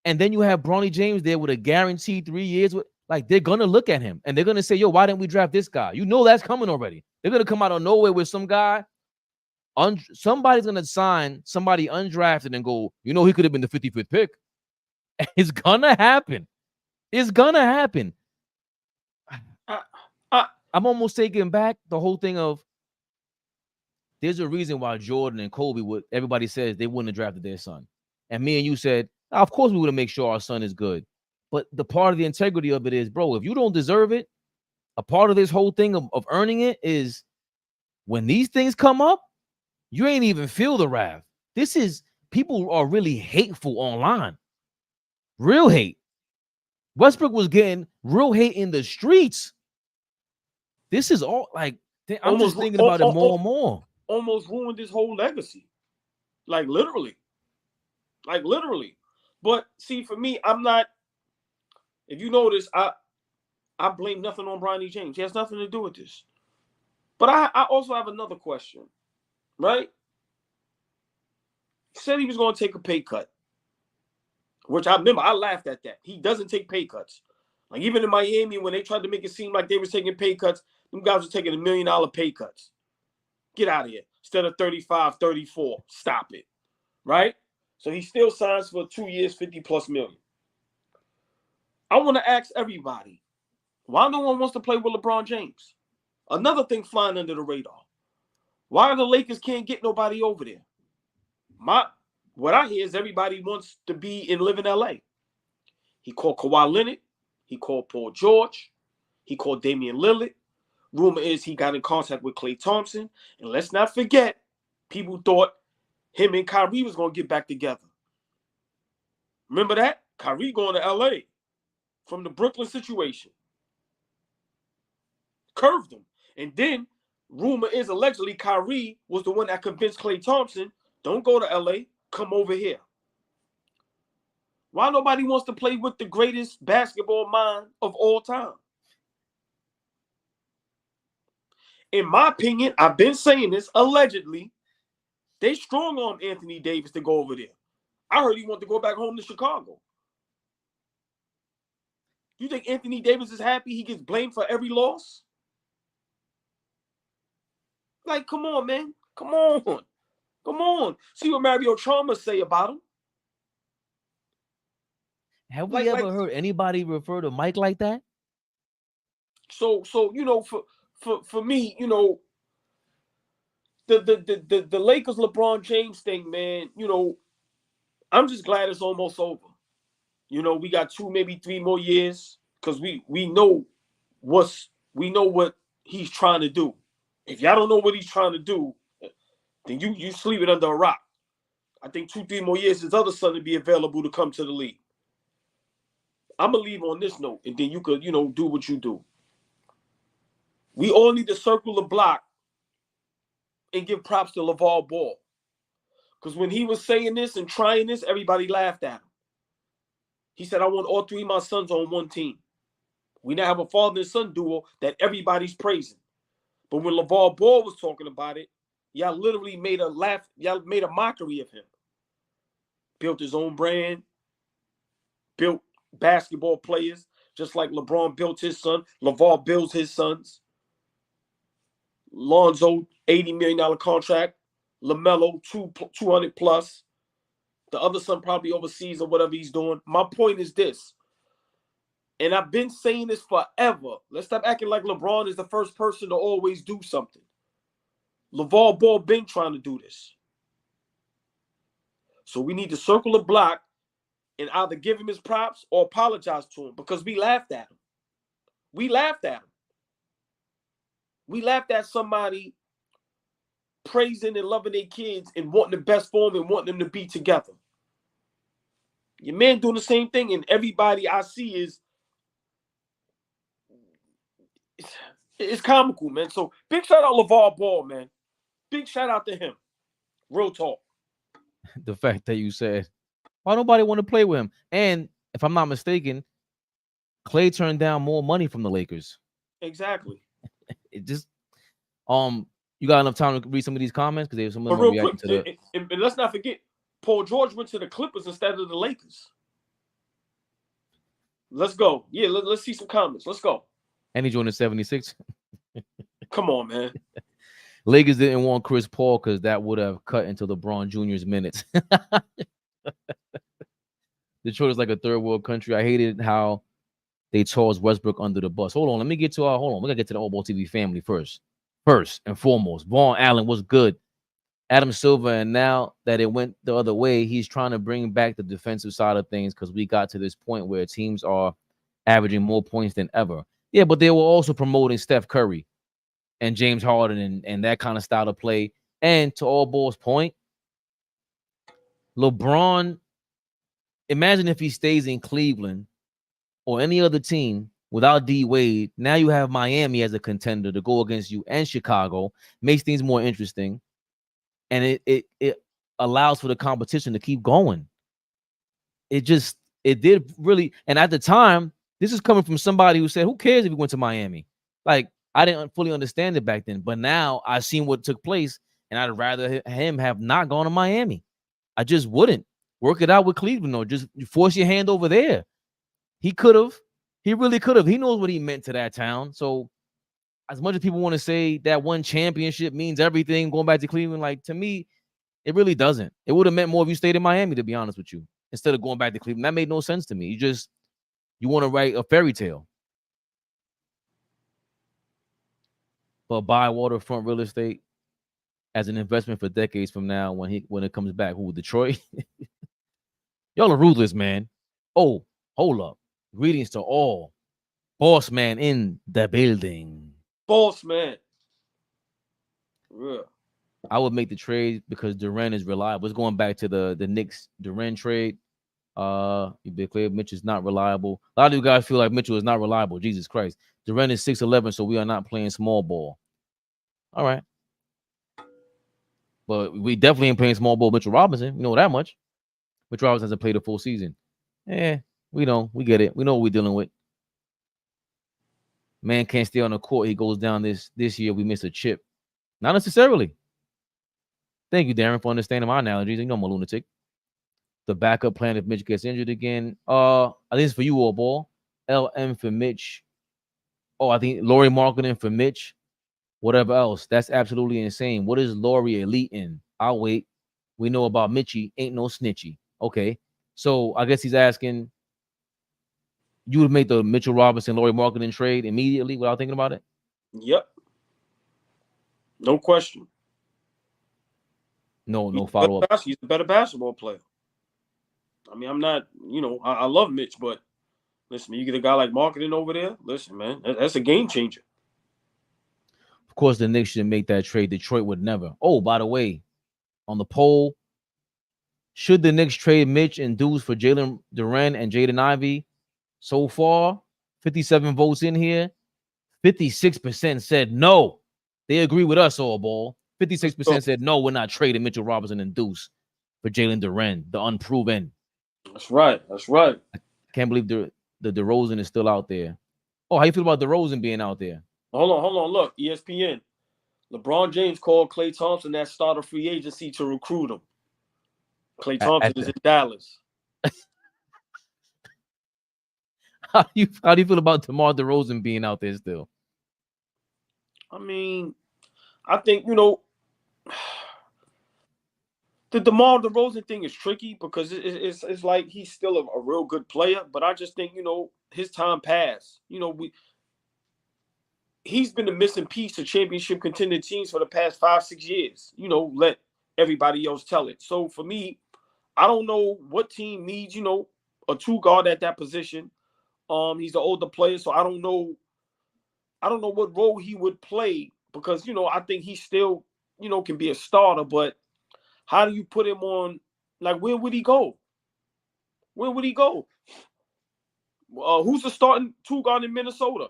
And then you have Bronny James there with a guaranteed 3 years. Like, they're gonna look at him and they're gonna say, yo, why didn't we draft this guy? You know that's coming already. They're gonna come out of nowhere with some guy. Somebody's gonna sign somebody undrafted and go, you know, he could have been the 55th pick. It's gonna happen. It's gonna happen. I'm almost taking back the whole thing of there's a reason why Jordan and Kobe everybody says they wouldn't have drafted their son. And me and you said, of course we would have made sure our son is good. But the part of the integrity of it is, bro, if you don't deserve it, a part of this whole thing of earning it is when these things come up, you ain't even feel the wrath. People are really hateful online. Real hate. Westbrook was getting real hate in the streets. This is all like, I'm just thinking about it more and more. Almost ruined his whole legacy. Like literally. But see, for me, I'm not, if you notice, I blame nothing on Bronny James. He has nothing to do with this. But I also have another question, right? He said he was going to take a pay cut, which I remember I laughed at that. He doesn't take pay cuts. Like even in Miami, when they tried to make it seem like they were taking pay cuts, them guys were taking $1 million pay cuts. Get out of here. Instead of 35, 34. Stop it. Right? So he still signs for 2 years, 50+ million. I want to ask everybody, why no one wants to play with LeBron James? Another thing flying under the radar. Why the Lakers can't get nobody over there? What I hear is everybody wants to be and live in LA. He called Kawhi Leonard. He called Paul George. He called Damian Lillard. Rumor is he got in contact with Klay Thompson. And let's not forget, people thought him and Kyrie was going to get back together. Remember that? Kyrie going to LA from the Brooklyn situation. Curved him. And then, rumor is allegedly Kyrie was the one that convinced Klay Thompson, don't go to LA, come over here. Why nobody wants to play with the greatest basketball mind of all time? In my opinion, I've been saying this, allegedly, they strong on Anthony Davis to go over there. I heard he wanted to go back home to Chicago. You think Anthony Davis is happy he gets blamed for every loss? Like, come on, man. Come on. Come on. See what Mario Chalmers say about him. Have we ever heard anybody refer to Mike like that? So you know, for me, you know, the Lakers LeBron James thing, man, you know, I'm just glad it's almost over. You know, we got 2, maybe 3 more years because we know what he's trying to do. If y'all don't know what he's trying to do, then you sleeping under a rock. I think 2, 3 more years, his other son will be available to come to the league. I'm going to leave on this note, and then you could, you know, do what you do. We all need to circle the block and give props to LeVar Ball. Because when he was saying this and trying this, everybody laughed at him. He said, I want all 3 of my sons on one team. We now have a father and son duo that everybody's praising. But when LeVar Ball was talking about it, y'all literally made a mockery of him. Built his own brand, built basketball players, just like LeBron built his son. LeVar builds his sons. Lonzo, $80 million contract. LaMelo, 200 plus. The other son probably overseas or whatever he's doing. My point is this, and I've been saying this forever. Let's stop acting like LeBron is the first person to always do something. LeVar Ball been trying to do this. So we need to circle the block and either give him his props or apologize to him because we laughed at him. We laughed at him. We laughed at somebody praising and loving their kids and wanting the best for them and wanting them to be together. Your man doing the same thing, and everybody I see is it's comical, man. So big shout out LeVar Ball, man. Big shout out to him. Real talk. The fact that you said, why nobody want to play with him? And if I'm not mistaken, Klay turned down more money from the Lakers. Exactly. It just You got enough time to read some of these comments because there's some of But them real reacting quick, to the. and let's not forget, Paul George went to the Clippers instead of the Lakers. Let's go. Yeah, let's see some comments. Let's go. And he joined the 76. Come on, man. Lakers didn't want Chris Paul because that would have cut into LeBron Jr.'s minutes. Detroit is like a third world country. I hated how they tossed Westbrook under the bus. Hold on, let me get to our. Hold on, we gotta get to the AllBall TV family first. First and foremost, Vaughn Allen was good. Adam Silver, and now that it went the other way, he's trying to bring back the defensive side of things because we got to this point where teams are averaging more points than ever. Yeah, but they were also promoting Steph Curry and James Harden and that kind of style of play. And to AllBall's point, LeBron, imagine if he stays in Cleveland or any other team without D Wade. Now you have Miami as a contender to go against you and Chicago. Makes things more interesting. And it allows for the competition to keep going. It did really. And at the time, this is coming from somebody who said, who cares if he went to Miami? Like, I didn't fully understand it back then. But now I've seen what took place, and I'd rather him have not gone to Miami. I just wouldn't. Work it out with Cleveland, or just force your hand over there. He could have. He really could have. He knows what he meant to that town. So as much as people want to say that one championship means everything going back to Cleveland, like, to me, it really doesn't. It would have meant more if you stayed in Miami, to be honest with you, instead of going back to Cleveland. That made no sense to me. You want to write a fairy tale. But buy waterfront real estate as an investment for decades from now when it comes back. Who, Detroit? Y'all are ruthless, man. Oh, hold up. Greetings to all. Boss man in the building. Boss man. Yeah. I would make the trade because Duren is reliable. It's going back to the Knicks Duren trade. You be clear, Mitch is not reliable. A lot of you guys feel like Mitchell is not reliable. Jesus Christ. Duren is 6'11", so we are not playing small ball. All right. But we definitely ain't playing small ball Mitchell Robinson. We know that much. Mitchell Robinson hasn't played a full season. We know. We get it. We know what we're dealing with. Man can't stay on the court. He goes down this year. We miss a chip. Not necessarily. Thank you, Darren, for understanding my analogies. You know I'm a lunatic. The backup plan if Mitch gets injured again. I think it's for you, AllBall. LM for Mitch. Oh, I think Laurie Marketing for Mitch. Whatever else. That's absolutely insane. What is Laurie elite in? I'll wait. We know about Mitchie. Ain't no snitchy. Okay. So I guess he's asking, you would make the Mitchell Robinson, Laurie Marketing trade immediately without thinking about it? Yep. No question. No follow-up. He's a better basketball player. I mean, I'm not, I love Mitch, but listen, you get a guy like Marketing over there, listen, man, that's a game changer. Of course, the Knicks should make that trade. Detroit would never. Oh, by the way, on the poll, should the Knicks trade Mitch and Deuce for Jalen Duren and Jaden Ivey? So far, 57 votes in here. 56% said no. They agree with us, AllBall. 56% said no, we're not trading Mitchell Robinson and Deuce for Jalen Duren, the unproven. That's right. I can't believe the DeRozan is still out there. Oh, how you feel about DeRozan being out there? Hold on. Look, ESPN. LeBron James called Klay Thompson that starter free agency to recruit him. Klay Thompson is in Dallas. How do you feel about DeMar DeRozan being out there still? I mean, I think, the DeMar DeRozan thing is tricky because it's like he's still a real good player, but I just think, his time passed. He's been the missing piece of championship contending teams for the past 5-6 years. Let everybody else tell it. So for me, I don't know what team needs, a two guard at that position. He's an older player, so I don't know what role he would play because, I think he still, can be a starter, but how do you put him on, like, where would he go? Who's the starting two guard in Minnesota?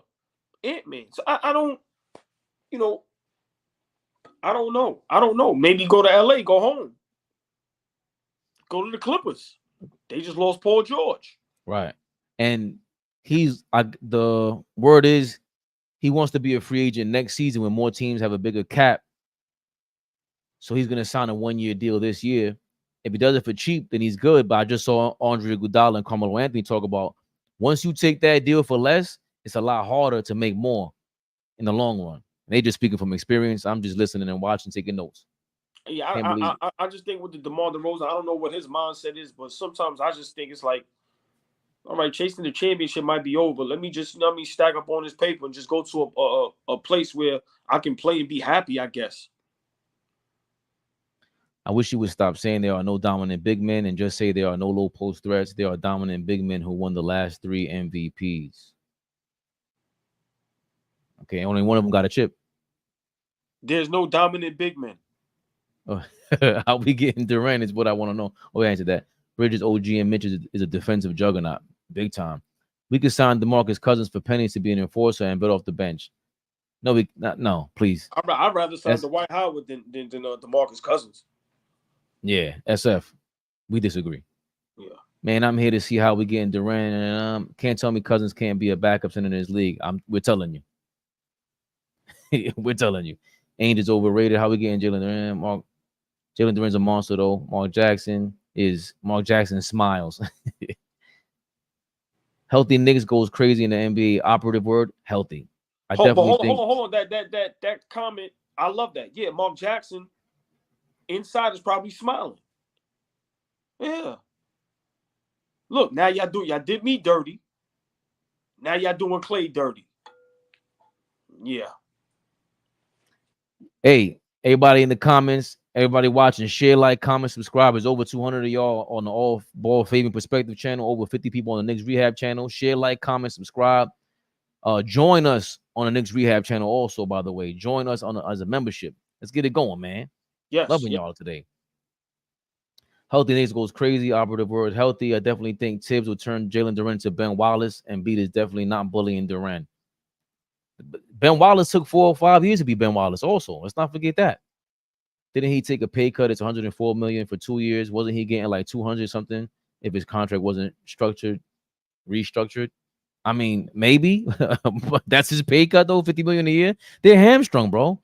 Ant-Man. So I don't know. Maybe go to LA, go home. Go to the Clippers. They just lost Paul George. Right. And the word is he wants to be a free agent next season when more teams have a bigger cap So he's gonna sign a 1-year deal this year. If he does it for cheap, then he's good. But I just saw Andre Iguodala and Carmelo Anthony talk about once you take that deal for less, it's a lot harder to make more in the long run. They just speaking from experience. I'm just listening and watching, taking notes. Yeah, I just think with the DeMar DeRozan, I don't know what his mindset is, but sometimes I just think it's like, all right, chasing the championship might be over. Let me just, stack up on this paper and just go to a place where I can play and be happy, I guess. I wish you would stop saying there are no dominant big men and just say there are no low post threats. There are dominant big men who won the last 3 MVPs. Okay, only one of them got a chip. There's no dominant big men. Oh, how we getting Duren is what I want to know. Oh, answer that. Bridges, OG, and Mitch is a defensive juggernaut. Big time. We could sign DeMarcus Cousins for pennies to be an enforcer and bet off the bench. No, please. I'd rather sign Dwight Howard than DeMarcus Cousins. Yeah, SF. We disagree. Yeah. Man, I'm here to see how we getting Duren. And can't tell me Cousins can't be a backup center in this league. We're telling you. We're telling you. Ainge is overrated. How we getting Jalen Duren? Jalen Duren's a monster, though. Mark Jackson smiles. Healthy Knicks goes crazy in the NBA. Operative word, healthy. Hold on. That comment, I love that. Yeah, Mark Jackson inside is probably smiling. Yeah. Look, now y'all did me dirty. Now y'all doing Klay dirty. Yeah. Hey, everybody in the comments, everybody watching, share, like, comment, subscribe. There's over 200 of y'all on the AllBall Fabian PerspecTV channel, over 50 people on the Knicks Rehab channel. Share, like, comment, subscribe. Join us on the Knicks Rehab channel also, by the way. Join us as a membership. Let's get it going, man. Yes. Loving y'all today. Healthy Knicks goes crazy. Operative word, healthy. I definitely think Tibbs will turn Jalen Duren to Ben Wallace, and Beat is definitely not bullying Duren. Ben Wallace took 4 or 5 years to be Ben Wallace also. Let's not forget that. Didn't he take a pay cut? It's $104 million for 2 years. Wasn't he getting like 200 something if his contract wasn't restructured? I mean, maybe, but that's his pay cut though, $50 million a year. They're hamstrung, bro.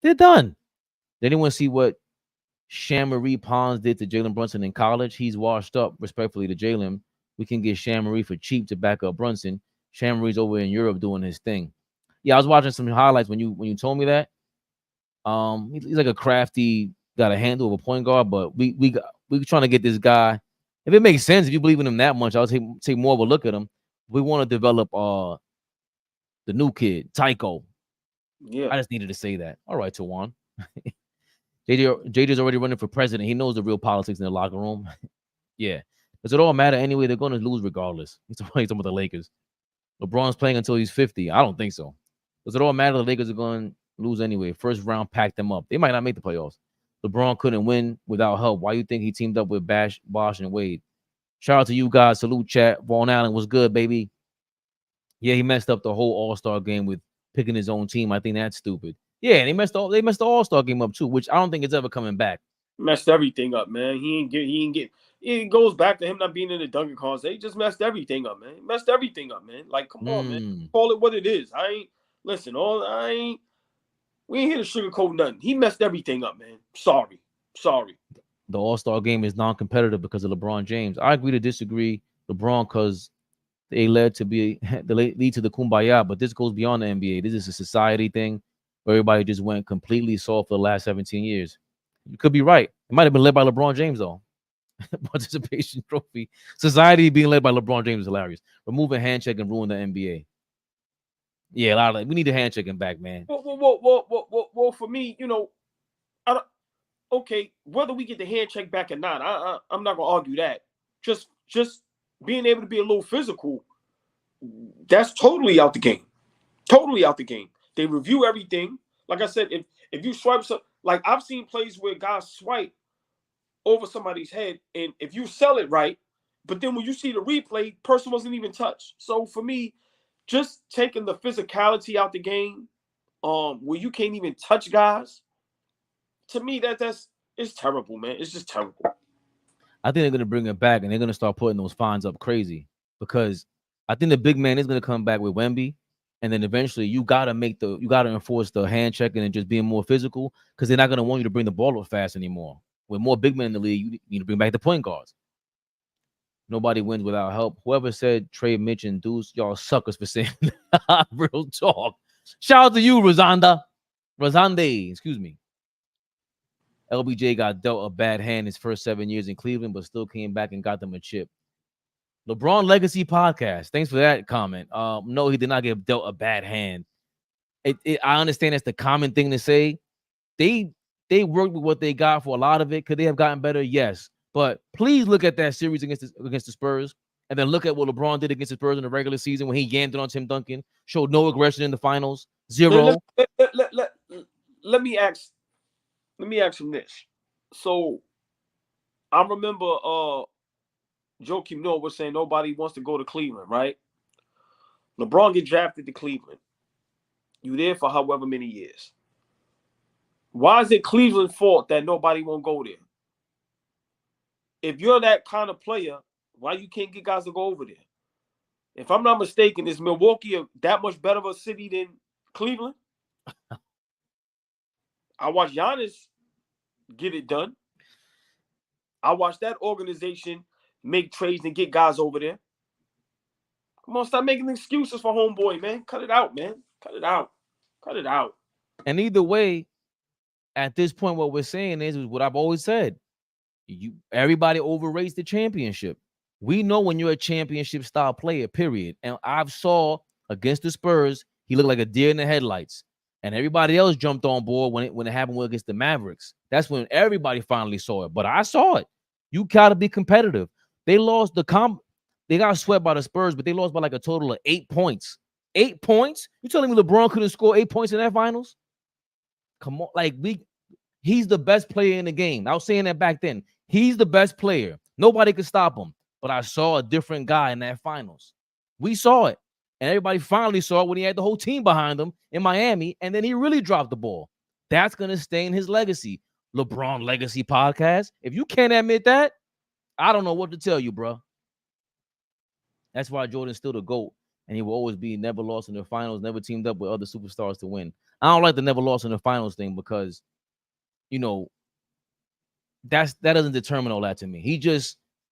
They're done. Did anyone see what Shamari Pons did to Jalen Brunson in college? He's washed up, respectfully to Jalen. We can get Shamari for cheap to back up Brunson. Shamari's over in Europe doing his thing. Yeah, I was watching some highlights when you told me that. He's like a crafty, got a handle of a point guard, but we trying to get this guy. If it makes sense, if you believe in him that much, I'll take more of a look at him. We want to develop the new kid, Tycho. Yeah. I just needed to say that. All right, Tawan. JJ's already running for president. He knows the real politics in the locker room. Yeah. Does it all matter anyway? They're going to lose regardless. He's talking about the Lakers. LeBron's playing until he's 50. I don't think so. Does it all matter? The Lakers are going to lose anyway. First round packed them up. They might not make the playoffs. LeBron couldn't win without help. Why you think he teamed up with Bosh, and Wade? Shout out to you guys. Salute, chat. Vaughn Allen was good, baby. Yeah, he messed up the whole All-Star game with picking his own team. I think that's stupid. Yeah, and they messed the All-Star game up too, which I don't think it's ever coming back. Messed everything up, man. He ain't get. It goes back to him not being in the dunking contest. He just messed everything up, man. Messed everything up, man. Like, come on, man. Call it what it is. We ain't here to sugarcoat nothing. He messed everything up, man. Sorry. The All-Star game is non-competitive because of LeBron James. I agree to disagree. LeBron, because they lead to the kumbaya, but this goes beyond the NBA. This is a society thing where everybody just went completely soft for the last 17 years. You could be right. It might have been led by LeBron James, though. Participation trophy. Society being led by LeBron James is hilarious. Remove a handshake and ruin the NBA. Yeah, a lot of we need a handshaking back, man. Well, for me, okay, whether we get the handshake back or not, I'm not gonna argue that. Just being able to be a little physical, that's totally out the game. Totally out the game. They review everything. Like I said, if you swipe like I've seen plays where guys swipe over somebody's head, and if you sell it right, but then when you see the replay, person wasn't even touched. So for me, just taking the physicality out the game, where you can't even touch guys, to me it's terrible, man. It's just terrible. I think they're gonna bring it back and they're gonna start putting those fines up crazy because I think the big man is gonna come back with Wemby. And then eventually you gotta enforce the hand checking and just being more physical, because they're not gonna want you to bring the ball up fast anymore. With more big men in the league, you need to bring back the point guards. Nobody wins without help. Whoever said Trey, Mitch, and Deuce, y'all suckers for saying that. Real talk. Shout out to you, Rosanda. Rosande, excuse me. LBJ got dealt a bad hand his first 7 years in Cleveland, but still came back and got them a chip. LeBron Legacy Podcast. Thanks for that comment. No, he did not get dealt a bad hand. I understand that's the common thing to say. They worked with what they got for a lot of it. Could they have gotten better? Yes. But please look at that series against the Spurs, and then look at what LeBron did against the Spurs in the regular season when he yammed it on Tim Duncan, showed no aggression in the finals, 0. Let me ask him this. So I remember Joakim Noah was saying nobody wants to go to Cleveland, right? LeBron get drafted to Cleveland. You there for however many years. Why is it Cleveland's fault that nobody won't go there? If you're that kind of player, why you can't get guys to go over there? If I'm not mistaken, is Milwaukee that much better of a city than Cleveland? I watched Giannis get it done. I watched that organization make trades and get guys over there. Come on, stop making excuses for homeboy, man. Cut it out, man. Cut it out. Cut it out. And either way, at this point, what we're saying is what I've always said. Everybody overrates the championship. We know when you're a championship style player, period. And I've saw against the Spurs, he looked like a deer in the headlights. And everybody else jumped on board when it happened against the Mavericks. That's when everybody finally saw it. But I saw it. You gotta be competitive. They lost they got swept by the Spurs, but they lost by like a total of 8 points. 8 points? You telling me LeBron couldn't score 8 points in that finals? Come on, he's the best player in the game. I was saying that back then. He's the best player. Nobody could stop him. But I saw a different guy in that finals. We saw it. And everybody finally saw it when he had the whole team behind him in Miami. And then he really dropped the ball. That's going to stay in his legacy. LeBron Legacy Podcast. If you can't admit that, I don't know what to tell you, bro. That's why Jordan's still the GOAT. And he will always be never lost in the finals, never teamed up with other superstars to win. I don't like the never lost in the finals thing because, that doesn't determine all that to me.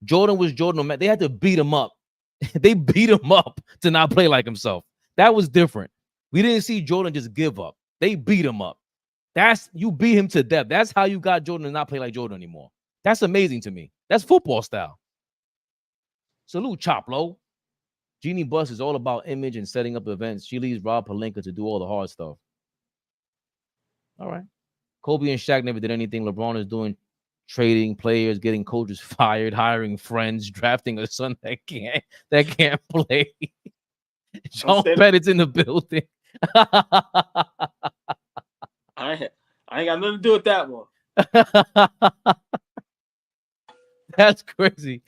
Jordan was Jordan. They had to beat him up. They beat him up to not play like himself. That was different. We didn't see Jordan just give up. They beat him up. You beat him to death. That's how you got Jordan to not play like Jordan anymore. That's amazing to me. That's football style. Salute, Choplo. Jeannie Buss is all about image and setting up events. She leaves Rob Pelinka to do all the hard stuff. All right. Kobe and Shaq never did anything. LeBron is doing trading players, getting coaches fired, hiring friends, drafting a son that can't play. Sean Pettit's in the building. I ain't got nothing to do with that one. That's crazy.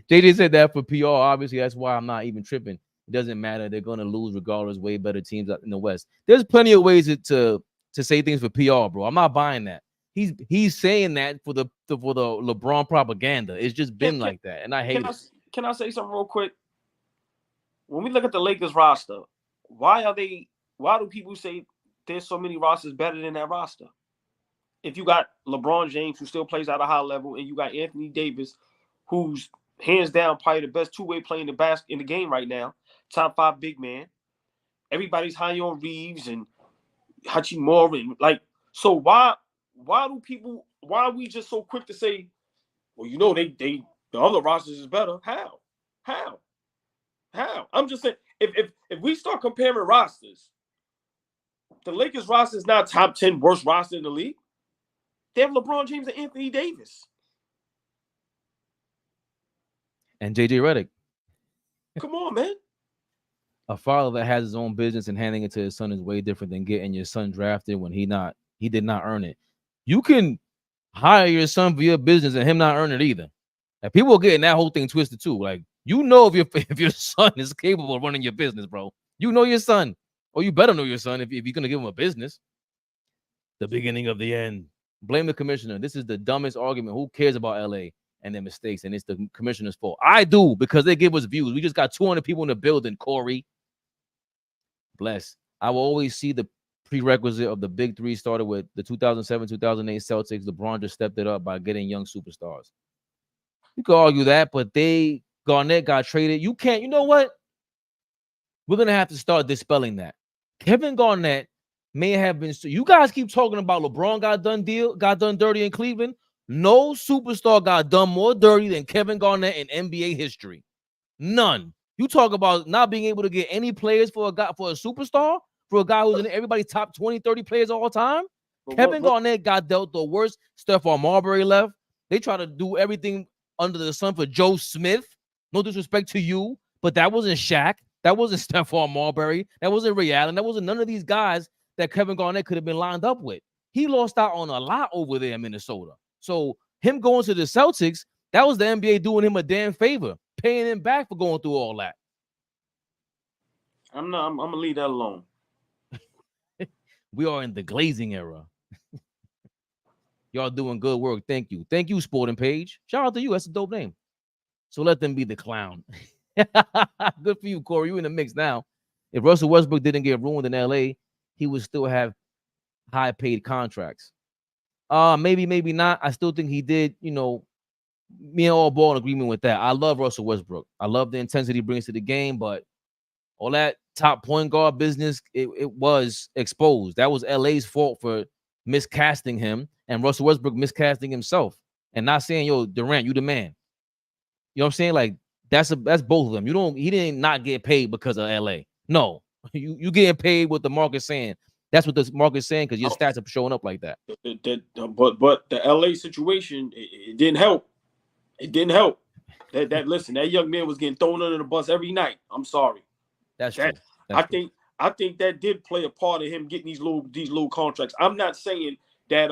JJ said that for PR. Obviously, that's why I'm not even tripping. It doesn't matter. They're going to lose regardless. Way better teams in the West. There's plenty of ways to say things for PR, bro. I'm not buying that. He's saying that for the LeBron propaganda. It's just been like that, and I hate it. Can I say something real quick? When we look at the Lakers roster, why do people say there's so many rosters better than that roster? If you got LeBron James, who still plays at a high level, and you got Anthony Davis, who's hands down probably the best two-way player in the game right now, top 5 big man. Everybody's high on Reeves and Hachimura, and so why are we just so quick to say, well, the other rosters is better? How? I'm just saying, if we start comparing rosters, the Lakers roster is not top 10 worst roster in the league. They have LeBron James and Anthony Davis. And JJ Redick. Come on, man. A father that has his own business and handing it to his son is way different than getting your son drafted when he did not earn it. You can hire your son for your business and him not earn it either. And people are getting that whole thing twisted too. Like, if your son is capable of running your business, bro. You know your son. Or you better know your son if you're going to give him a business. The beginning of the end. Blame the commissioner. This is the dumbest argument. Who cares about LA and their mistakes? And it's the commissioner's fault. I do, because they give us views. We just got 200 people in the building, Corey. Bless. I will always see the prerequisite of the big three started with the 2007, 2008 Celtics. LeBron just stepped it up by getting young superstars. You could argue that, but Garnett got traded. You can't, you know what? We're going to have to start dispelling that. Kevin Garnett may have been, you guys keep talking about LeBron got done dirty in Cleveland. No superstar got done more dirty than Kevin Garnett in NBA history. None. You talk about not being able to get any players for a superstar, for a guy who's in everybody's top 20, 30 players all time. Kevin Garnett got dealt the worst. Stephon Marbury left. They try to do everything under the sun for Joe Smith. No disrespect to you, but that wasn't Shaq. That wasn't Stephon Marbury. That wasn't Ray Allen. That wasn't none of these guys that Kevin Garnett could have been lined up with. He lost out on a lot over there in Minnesota. So him going to the Celtics, that was the NBA doing him a damn favor, paying him back for going through all that. I'm gonna leave that alone. We are in the glazing era. Y'all doing good work. Thank you. Thank you, Sporting Page. Shout out to you. That's a dope name. So let them be the clown. Good for you, Corey. You in the mix now. If Russell Westbrook didn't get ruined in LA, he would still have high paid contracts. Maybe not. I still think he did, me and AllBall in agreement with that. I love Russell Westbrook. I love the intensity he brings to the game, but all that top point guard business, it was exposed. That was LA's fault for miscasting him, and Russell Westbrook miscasting himself and not saying, yo, Durant, you the man. You know what I'm saying? Like, that's both of them. He didn't not get paid because of LA. No, you getting paid what the market's saying. That's what the market's saying because your stats are showing up like that. But the LA situation, it didn't help. It didn't help. Listen, that young man was getting thrown under the bus every night. I'm sorry. That's true. I think that did play a part of him getting these little contracts. I'm not saying that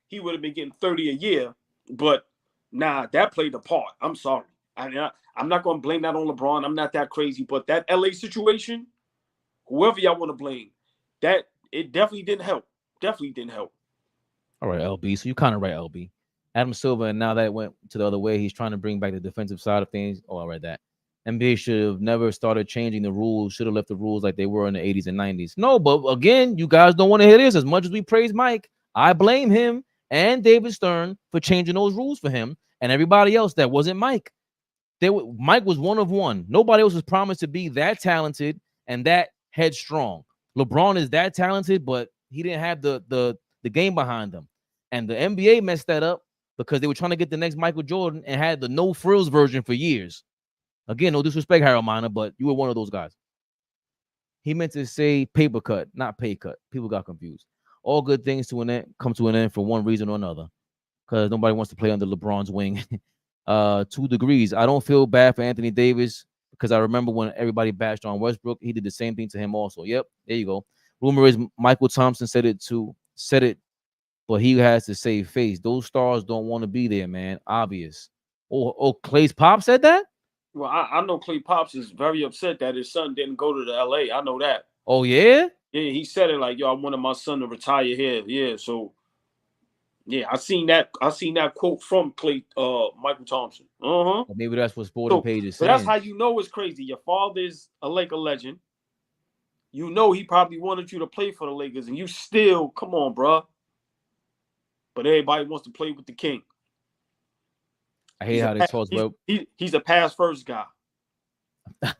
he would have been getting 30 a year, but that played a part. I'm sorry. I'm not going to blame that on LeBron. I'm not that crazy, but that LA situation, whoever y'all want to blame, that it definitely didn't help. Definitely didn't help. All right, LB. So you kind of right, LB. Adam Silver, and now that went to the other way, he's trying to bring back the defensive side of things. Oh, I read that. NBA should have never started changing the rules. Should have left the rules like they were in the 80s and 90s. No, but again, you guys don't want to hear this. As much as we praise Mike, I blame him and David Stern for changing those rules for him and everybody else that wasn't Mike. Mike was one of one. Nobody else was promised to be that talented and that headstrong. LeBron is that talented, but he didn't have the game behind him. And the NBA messed that up because they were trying to get the next Michael Jordan and had the no frills version for years. Again, no disrespect, Harold Miner, but you were one of those guys. He meant to say paper cut, not pay cut. People got confused. All good things come to an end for one reason or another, because nobody wants to play under LeBron's wing. 2 degrees. I don't feel bad for Anthony Davis because I remember when everybody bashed on Westbrook, he did the same thing to him also. Yep, there you go. Rumor is Michael Thompson said it, but he has to save face. Those stars don't want to be there, man. Obvious. Oh, Klay's pop said that? Well, I know Klay Pops is very upset that his son didn't go to the LA. I know that. Oh, yeah? Yeah, he said it like, yo, I wanted my son to retire here. Yeah, so yeah, I seen that quote from Klay, Michael Thompson. Well, maybe that's what Sporting Page is saying. That's how you know it's crazy. Your father's a Laker legend. You know he probably wanted you to play for the Lakers, and you still, come on, bro. But everybody wants to play with the king. I hate how they toss Westbrook. He's a pass first guy.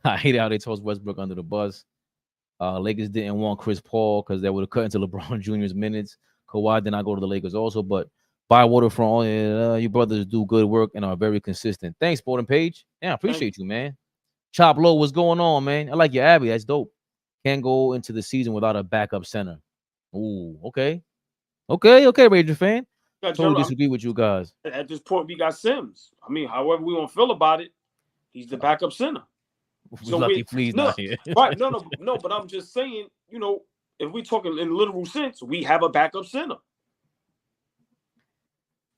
I hate how they toss Westbrook under the bus. Lakers didn't want Chris Paul because they would have cut into LeBron Jr.'s minutes. Kawhi did not go to the Lakers also, but by Waterfront, you brothers do good work and are very consistent. Thanks, Sporting Page. Yeah, I appreciate you, man. Chop Low, what's going on, man? I like your Abby. That's dope. Can't go into the season without a backup center. Ooh, okay, Ranger fan. Totally disagree with you guys. At this point, we got Sims. I mean, however we want to feel about it, he's the backup center. So Lucky Flea's not here. Right? No. But I'm just saying, if we're talking in literal sense, we have a backup center.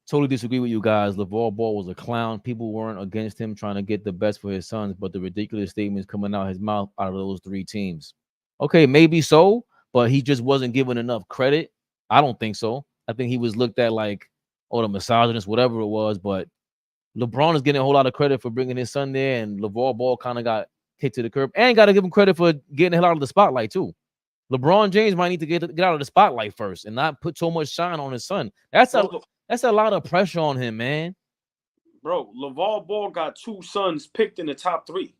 Totally disagree with you guys. LeVar Ball was a clown. People weren't against him trying to get the best for his sons, but the ridiculous statements coming out his mouth out of those 3 teams. Okay, maybe so, but he just wasn't given enough credit. I don't think so. I think he was looked at like, the misogynist, whatever it was. But LeBron is getting a whole lot of credit for bringing his son there, and LeVar Ball kind of got kicked to the curb. And got to give him credit for getting the hell out of the spotlight, too. LeBron James might need to get out of the spotlight first and not put so much shine on his son. That's a lot of pressure on him, man. Bro, LeVar Ball got 2 sons picked in the top 3.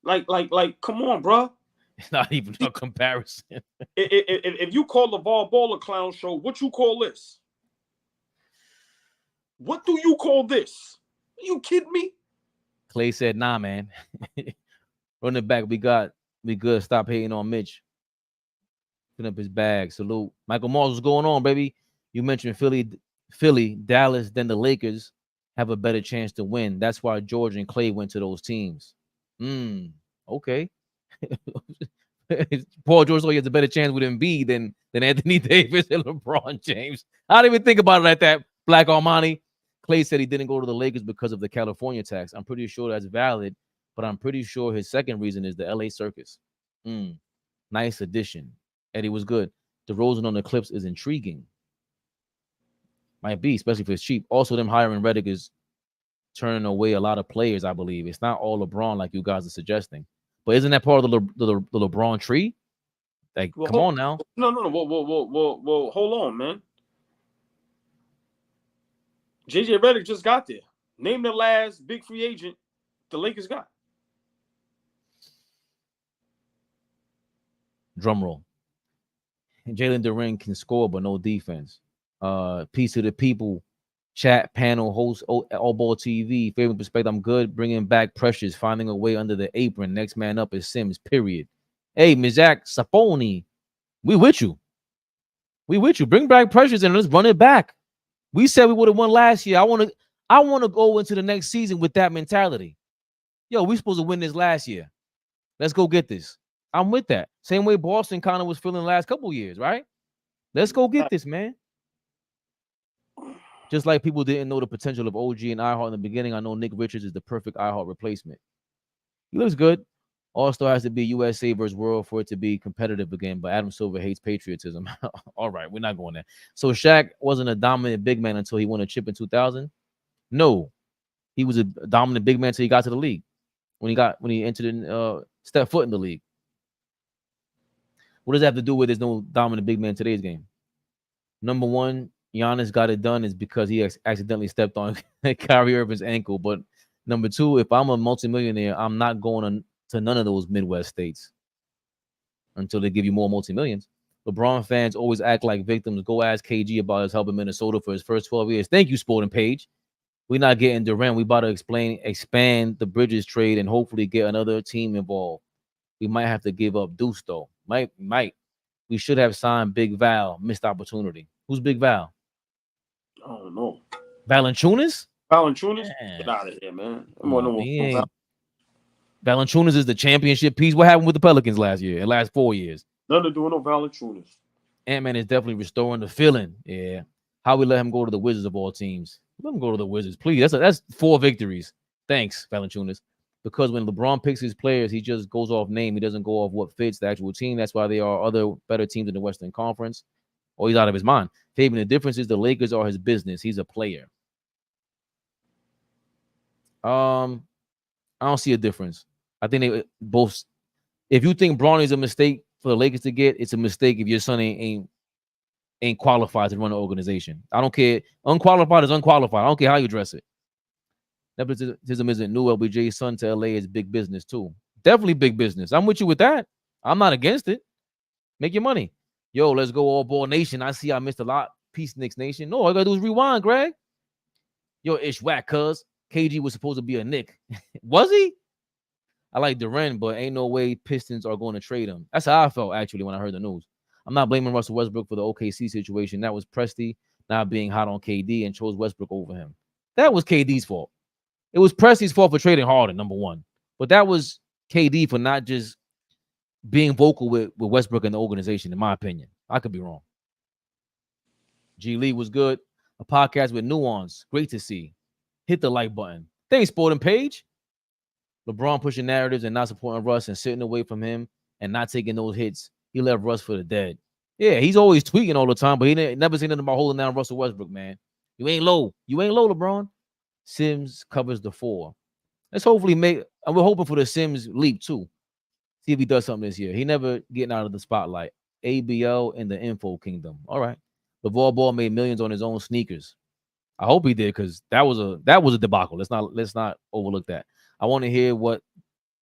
Like, come on, bro. It's not even a comparison. If you call LeVar Ball a clown show, what you call this? What do you call this? Are you kidding me? Klay said, nah, man. Running back, we good. Stop hating on Mitch. Put up his bag. Salute. Michael Mars, what's going on, baby? You mentioned Philly, Dallas, then the Lakers have a better chance to win. That's why George and Klay went to those teams. Okay. Paul George thought he has a better chance with Embiid than Anthony Davis and LeBron James. I didn't even think about it like that, Black Armani. Klay said he didn't go to the Lakers because of the California tax. I'm pretty sure that's valid, but I'm pretty sure his second reason is the LA Circus. Nice addition. Eddie was good. DeRozan on the Clips is intriguing. Might be, especially if it's cheap. Also, them hiring Redick is turning away a lot of players, I believe. It's not all LeBron like you guys are suggesting. But isn't that part of the LeBron tree? Like, come on now. No. Whoa, hold on, man. JJ Redick just got there. Name the last big free agent the Lakers got. Drum roll. Jalen Duren can score, but no defense. Peace to the people. Chat panel host AllBall TV. Fabian PerspecTV. I'm good. Bringing back Precious. Finding a way under the apron. Next man up is Sims. Period. Hey, Mizak Saponi. We with you. We with you. Bring back Precious and let's run it back. We said we would have won last year. I want to go into the next season with that mentality. Yo, we supposed to win this last year. Let's go get this. I'm with that. Same way Boston kind of was feeling the last couple years, right? Let's go get this, man. Just like people didn't know the potential of OG and iHeart in the beginning, I know Nick Richards is the perfect iHeart replacement. He looks good. All-Star has to be USA versus World for it to be competitive again, but Adam Silver hates patriotism. All right, we're not going there. So Shaq wasn't a dominant big man until he won a chip in 2000? No. He was a dominant big man until he got to the league. When he entered in stepped foot in the league. What does that have to do with there's no dominant big man in today's game? Number one, Giannis got it done is because he accidentally stepped on Kyrie Irving's ankle. But number two, if I'm a multimillionaire, I'm not going to none of those Midwest states until they give you more multimillions. LeBron fans always act like victims. Go ask KG about his help in Minnesota for his first 12 years. Thank you, Sporting Page. We're not getting Durant. We about to expand the Bridges trade and hopefully get another team involved. We might have to give up Deuce, though. Might. We should have signed Big Val. Missed opportunity. Who's Big Val? I don't know. Valanciunas? Valanciunas? Get out of here, man. Valanciunas is the championship piece. What happened with the Pelicans last year and last 4 years? Nothing to do with no Valanciunas. Ant-Man is definitely restoring the feeling. Yeah. How we let him go to the Wizards of all teams? Let him go to the Wizards, please. That's 4 victories. Thanks, Valanciunas. Because when LeBron picks his players, he just goes off name. He doesn't go off what fits the actual team. That's why there are other better teams in the Western Conference. Or he's out of his mind. Fabian, the difference is the Lakers are his business. He's a player. I don't see a difference. I think they both. If you think Bronny's a mistake for the Lakers to get, it's a mistake if your son ain't qualified to run an organization. I don't care. Unqualified is unqualified. I don't care how you dress it. Nepotism isn't new. LBJ's son to LA is big business too. Definitely big business. I'm with you with that. I'm not against it. Make your money. Yo, let's go AllBall Nation. I see I missed a lot. Peace, Knicks Nation. No, all I gotta do is rewind, Greg. Yo, ish whack, cuz KG was supposed to be a Knick. Was he? I like Duren, but ain't no way Pistons are going to trade him. That's how I felt, actually, when I heard the news. I'm not blaming Russell Westbrook for the OKC situation. That was Presti not being hot on KD and chose Westbrook over him. That was KD's fault. It was Presti's fault for trading Harden, number one. But that was KD for not just being vocal with Westbrook and the organization, in my opinion. I could be wrong. G Lee was good. A podcast with nuance. Great to see. Hit the like button. Thanks, Sporting Page. LeBron pushing narratives and not supporting Russ and sitting away from him and not taking those hits. He left Russ for the dead. Yeah, he's always tweeting all the time, but he never seen nothing about holding down Russell Westbrook, man. You ain't low. You ain't low, LeBron. Sims covers the 4. Let's hopefully make, and we're hoping for the Sims leap too. See if he does something this year. He never getting out of the spotlight. ABL in the info kingdom. All right. LeVar Ball made millions on his own sneakers. I hope he did, because that was a debacle. Let's not overlook that. I want to hear what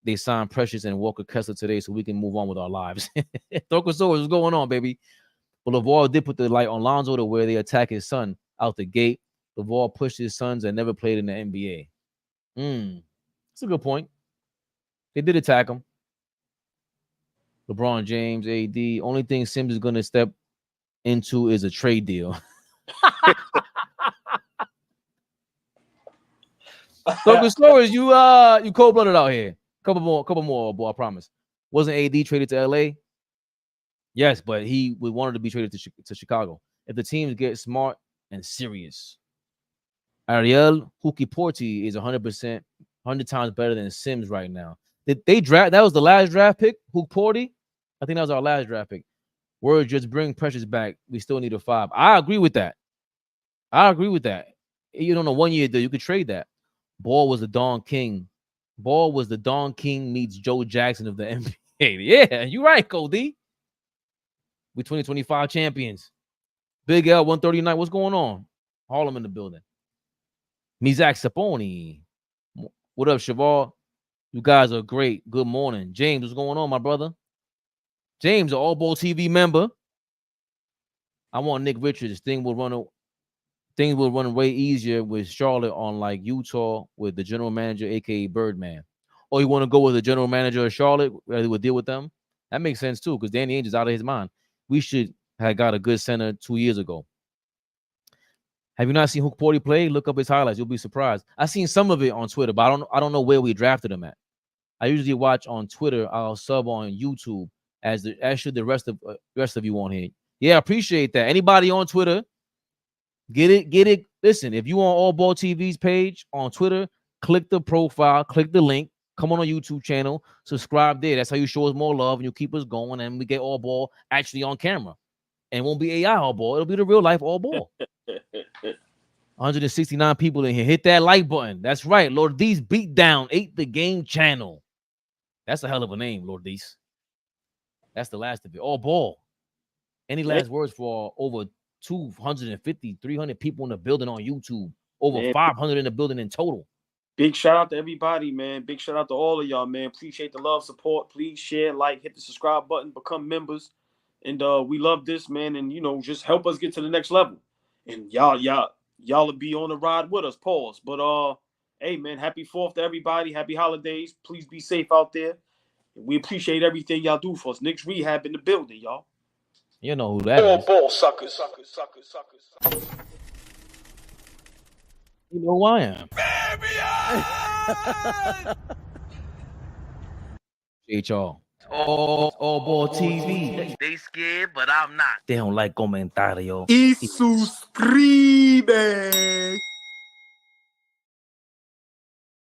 they signed Precious and Walker Kessler today, so we can move on with our lives. Thokosaurus, what's going on, baby? But LeVar did put the light on Lonzo to where they attack his son out the gate. LeVar pushed his sons and never played in the NBA. That's a good point. They did attack him. LeBron James, AD. Only thing Sims is going to step into is a trade deal. Thokosaurus, you cold-blooded out here. Couple more, boy, I promise. Wasn't AD traded to LA? Yes, but he wanted to be traded to Chicago. If the teams get smart and serious. Ariel Hukiporti is 100%, 100 times better than Sims right now. Did they draft? That was the last draft pick, Hukiporti? I think that was our last draft pick. Word, just bring Precious back. We still need a 5. I agree with that. You don't know 1 year deal. You could trade that. Ball was the Don King. Ball was the Don King meets Joe Jackson of the NBA. Yeah, you're right, Cody. We 2025 champions. Big L 139. What's going on? Harlem in the building. Mizak Saponi. What up, Shavar? You guys are great. Good morning. James, what's going on, my brother? James, an AllBall TV member. I want Nick Richards. Things will run way easier with Charlotte on like Utah with the general manager, aka Birdman. Or you want to go with the general manager of Charlotte, where they would deal with them? That makes sense too, because Danny Ainge is out of his mind. We should have got a good center 2 years ago. Have you not seen Hukiporti play? Look up his highlights. You'll be surprised. I seen some of it on Twitter, but I don't know where we drafted him at. I usually watch on Twitter. I'll sub on YouTube as should the rest of you on here. Yeah, I appreciate that. Anybody on Twitter? Get it. Listen, if you on AllBall TV's page on Twitter, click the profile, click the link, come on our YouTube channel, subscribe there. That's how you show us more love and you keep us going, and we get AllBall actually on camera. And it won't be AI AllBall. It'll be the real life AllBall. 169 people in here. Hit that like button. That's right. Lord D's Beatdown ate the game channel. That's a hell of a name, Lord D's. That's the last of it. AllBall. Any last words for over 250, 300 people in the building on YouTube, over 500 in the building in total? Big shout out to everybody, man. Big shout out to all of y'all, man. Appreciate the love, support. Please share, like, hit the subscribe button, become members. And we love this, man. And, just help us get to the next level. And y'all will be on the ride with us. Pause. But, hey, man, happy 4th to everybody. Happy holidays. Please be safe out there. And we appreciate everything y'all do for us. Knicks Rehab in the building, y'all. You know who that is. AllBall suckers. You know who I am. y'all. AllBall TV. They scared, but I'm not. They don't like comentario. Y suscribe.